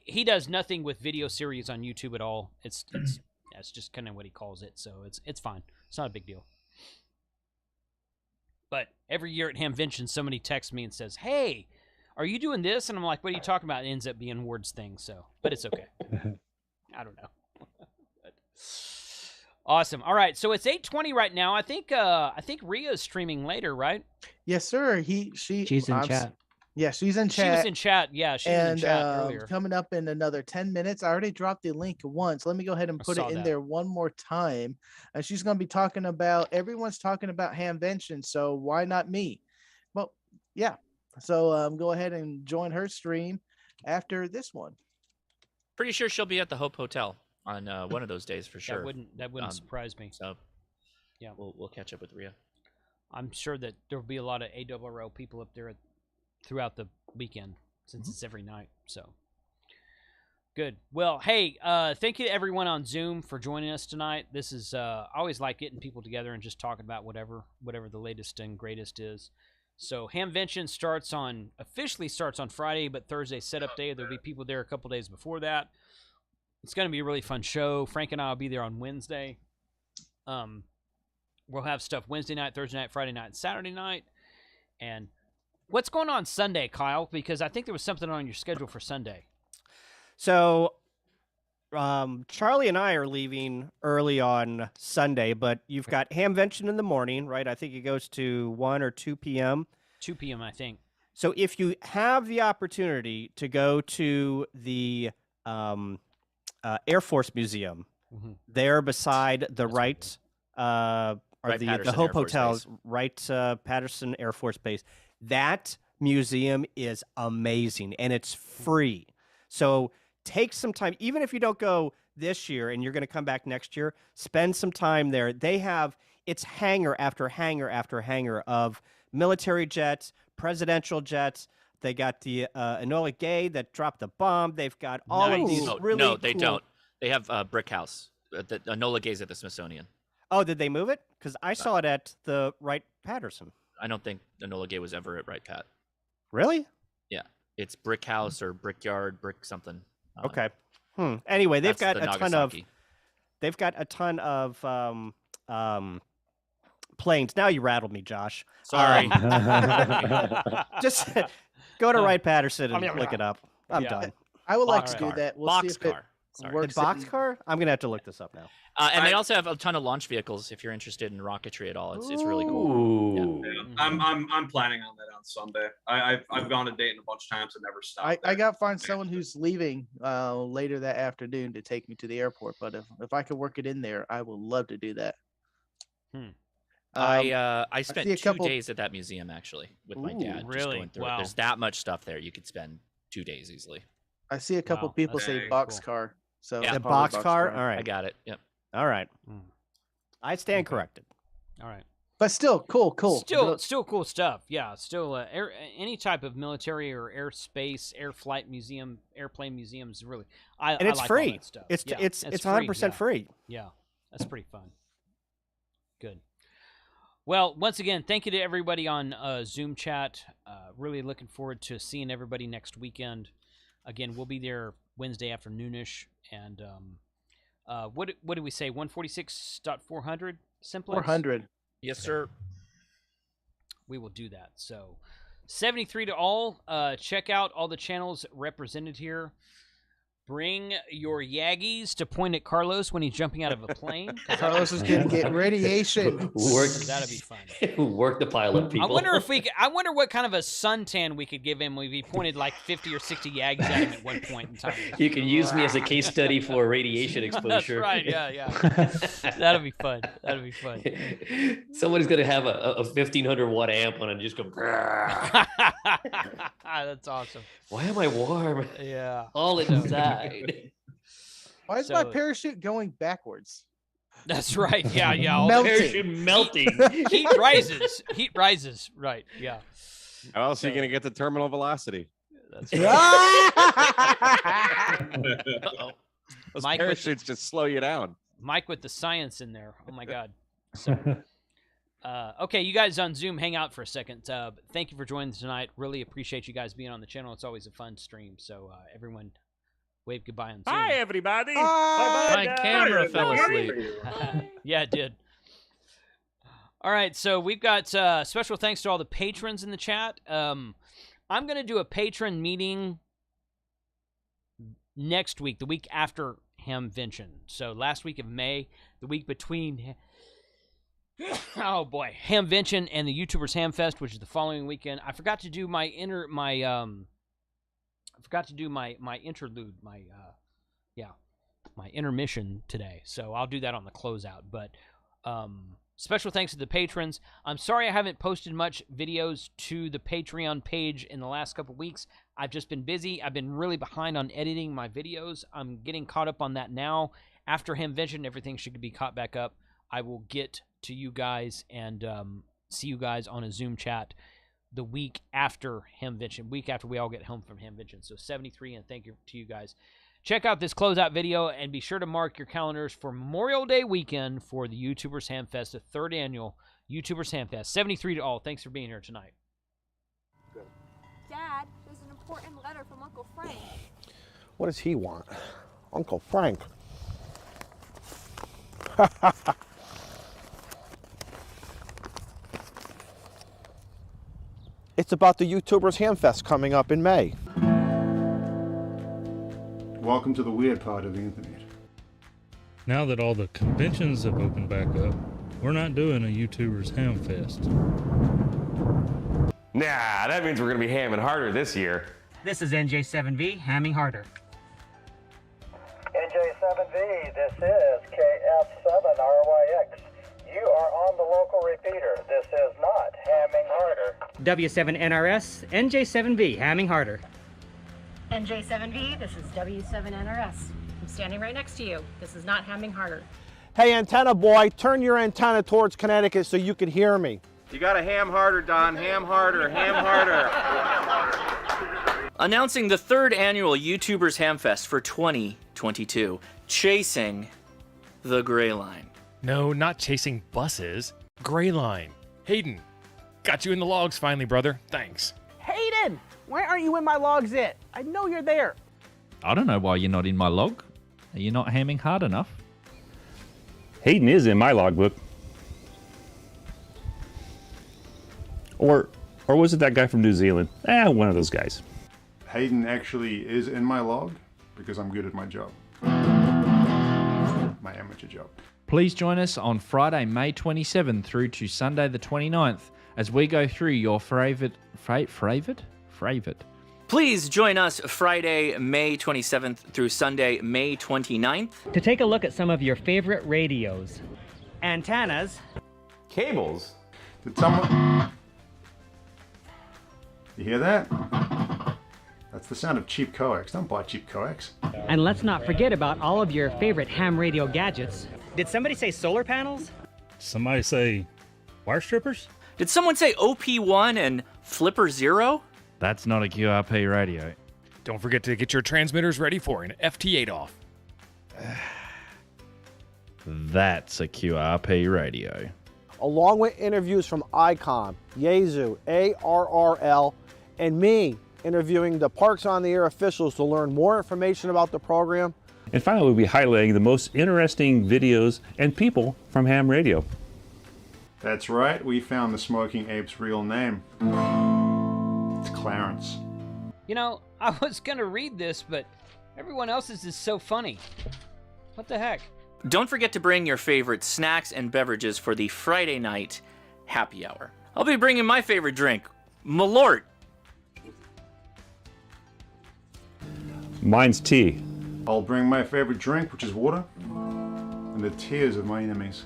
he does nothing with video series on YouTube at all. It's just kind of what he calls it. So it's fine. It's not a big deal. But every year at Hamvention, somebody texts me and says, "Hey, are you doing this?" And I'm like, "What are you talking about?" It ends up being Word's thing. So, but it's okay. I don't know. Awesome. All right, so it's 8:20 right now. I think Rhea's streaming later, right? Yes, sir. She's in chat. Yeah, she's in chat. She was in chat. Yeah, she was in chat earlier. Coming up in another 10 minutes. I already dropped the link once. Let me go ahead and put it in there one more time. And she's going to be talking about, everyone's talking about Hamvention, so why not me? Well, yeah. So go ahead and join her stream after this one. Pretty sure she'll be at the Hope Hotel on one of those days for sure. That wouldn't surprise me. So, yeah, we'll catch up with Rhea. I'm sure that there will be a lot of ARRL people up there throughout the weekend since it's every night. So good. Well, hey, thank you to everyone on Zoom for joining us tonight. This is I always like getting people together and just talking about whatever the latest and greatest is. So Hamvention officially starts on Friday, but Thursday setup day. There'll be people there a couple days before that. It's going to be a really fun show. Frank and I will be there on Wednesday. We'll have stuff Wednesday night, Thursday night, Friday night, and Saturday night. And what's going on Sunday, Kyle? Because I think there was something on your schedule for Sunday. So Charlie and I are leaving early on Sunday, but you've got Hamvention in the morning, right? I think it goes to 1 or 2 p.m. 2 p.m., I think. So if you have the opportunity to go to the Air Force Museum, there beside the Wright the Hope Hotel, Wright Patterson Air Force Base, that museum is amazing and it's free. So take some time, even if you don't go this year and you're going to come back next year, spend some time there. It's hangar after hangar after hangar of military jets, presidential jets. They got the Enola Gay that dropped the bomb. They've got all of these really No, they cool... don't. They have Brick House. The Enola Gay's at the Smithsonian. Oh, did they move it? Because I saw it at the Wright Patterson. I don't think Enola Gay was ever at Wright Pat. Really? Yeah. It's Brick House or Brickyard, Brick something. Okay. Anyway, they've got a ton of planes. Now you rattled me, Josh. Sorry. Just go to Wright Patterson and look it up. I'm done. I would like to do that. We'll see if it works. Boxcar? I'm going to have to look this up now. And they also have a ton of launch vehicles if you're interested in rocketry at all. It's really cool. Yeah. I'm planning on that on Sunday. I've gone to Dayton a bunch of times and never stopped. I got to find someone who's leaving later that afternoon to take me to the airport. But if I could work it in there, I would love to do that. I spent 2 days at that museum actually with my dad. Really? Just going through it. There's that much stuff there. You could spend 2 days easily. I see a couple people say boxcar. So the boxcar. All right, I got it. Yep. All right. I stand corrected. All right. But still, cool. Still cool stuff. Yeah, still any type of military or airspace, air flight museum, airplane museums. Really, and it's like free. All that stuff. It's 100% free. Yeah, that's pretty fun. Good. Well, once again, thank you to everybody on Zoom chat. Really looking forward to seeing everybody next weekend. Again, we'll be there Wednesday afternoonish, and what did we say? 146.400 simplex? 400. Yes, sir. We will do that. So 73 to all. Check out all the channels represented here. Bring your Yaggies to point at Carlos when he's jumping out of a plane. Carlos is going to get radiation. That'd be fun. Work the pilot, people. I wonder what kind of a suntan we could give him if he pointed like 50 or 60 Yaggies at him at one point in time. You can use me as a case study for radiation exposure. That's right. Yeah. That'd be fun. Somebody's going to have a 1500 watt amp on and just go. That's awesome. Why am I warm? Yeah. All inside. Why is my parachute going backwards? That's right. Yeah. Parachute melting. Heat rises. Right. Yeah. How else are you going to get to terminal velocity? That's Uh-oh. Those Mike parachutes just slow you down. Mike with the science in there. Oh my God. So, okay, you guys on Zoom, hang out for a second. Thank you for joining tonight. Really appreciate you guys being on the channel. It's always a fun stream. So everyone, wave goodbye on Zoom. Hi, everybody. My camera fell asleep. Yeah, it did. All right, so we've got special thanks to all the patrons in the chat. I'm going to do a patron meeting next week, the week after Hamvention. So last week of May, the week between oh boy, Hamvention and the YouTubers Hamfest, which is the following weekend. I forgot to do my interlude, my intermission today. So I'll do that on the closeout. But special thanks to the patrons. I'm sorry I haven't posted much videos to the Patreon page in the last couple weeks. I've just been busy. I've been really behind on editing my videos. I'm getting caught up on that now. After Hamvention, everything should be caught back up. I will get to you guys and see you guys on a Zoom chat the week after Hamvention, week after we all get home from Hamvention. So 73, and thank you to you guys. Check out this closeout video and be sure to mark your calendars for Memorial Day weekend for the YouTubers Hamfest, the 3rd annual YouTubers Hamfest. 73 to all. Thanks for being here tonight. Dad, there's an important letter from Uncle Frank. What does he want? Uncle Frank. It's about the YouTubers Hamfest coming up in May. Welcome to the weird part of the internet. Now that all the conventions have opened back up, we're not doing a YouTubers Hamfest. Nah, that means we're gonna be hamming harder this year. This is NJ7V, hamming harder. NJ7V, this is KF7RYX. You are on the local repeater. This is not hamming harder. W7NRS, NJ7V, hamming harder. NJ7V, this is W7NRS. I'm standing right next to you. This is not hamming harder. Hey, antenna boy, turn your antenna towards Connecticut so you can hear me. You gotta ham harder, Don. Ham harder, ham harder. Announcing the 3rd annual YouTubers Hamfest for 2022, chasing the Gray Line. No, not chasing buses. Gray Line. Hayden, got you in the logs finally, brother. Thanks. Hayden, why aren't you in my logs yet? I know you're there. I don't know why you're not in my log. Are you not hamming hard enough? Hayden is in my logbook. Or was it that guy from New Zealand? One of those guys. Hayden actually is in my log because I'm good at my job. My amateur job. Please join us on Friday, May 27th through to Sunday the 29th as we go through your favorite. Please join us Friday, May 27th through Sunday, May 29th. To take a look at some of your favorite radios. Antennas. Cables. Did someone... You hear that? That's the sound of cheap coax. Don't buy cheap coax. And let's not forget about all of your favorite ham radio gadgets. Did somebody say solar panels? Somebody say wire strippers? Did someone say OP1 and Flipper Zero? That's not a QRP radio. Don't forget to get your transmitters ready for an FT8 off. That's a QRP radio. Along with interviews from ICOM, Yaesu, ARRL, and me interviewing the Parks on the Air officials to learn more information about the program. And finally, we'll be highlighting the most interesting videos and people from ham radio. That's right, we found the Smoking Ape's real name. It's Clarence. You know, I was going to read this, but everyone else's is so funny. What the heck? Don't forget to bring your favorite snacks and beverages for the Friday night happy hour. I'll be bringing my favorite drink, Malort. Mine's tea. I'll bring my favorite drink, which is water, and the tears of my enemies.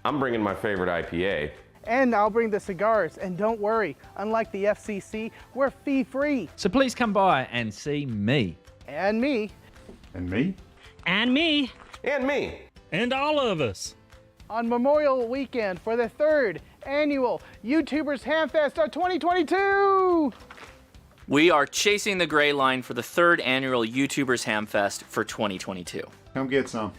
I'm bringing my favorite IPA. And I'll bring the cigars. And don't worry, unlike the FCC, we're fee-free. So please come by and see me. And me. And me. And me. And me. And all of us. On Memorial Weekend for the 3rd annual YouTubers Hamfest of 2022. We are chasing the gray line for the 3rd annual YouTubers Hamfest for 2022. Come get some.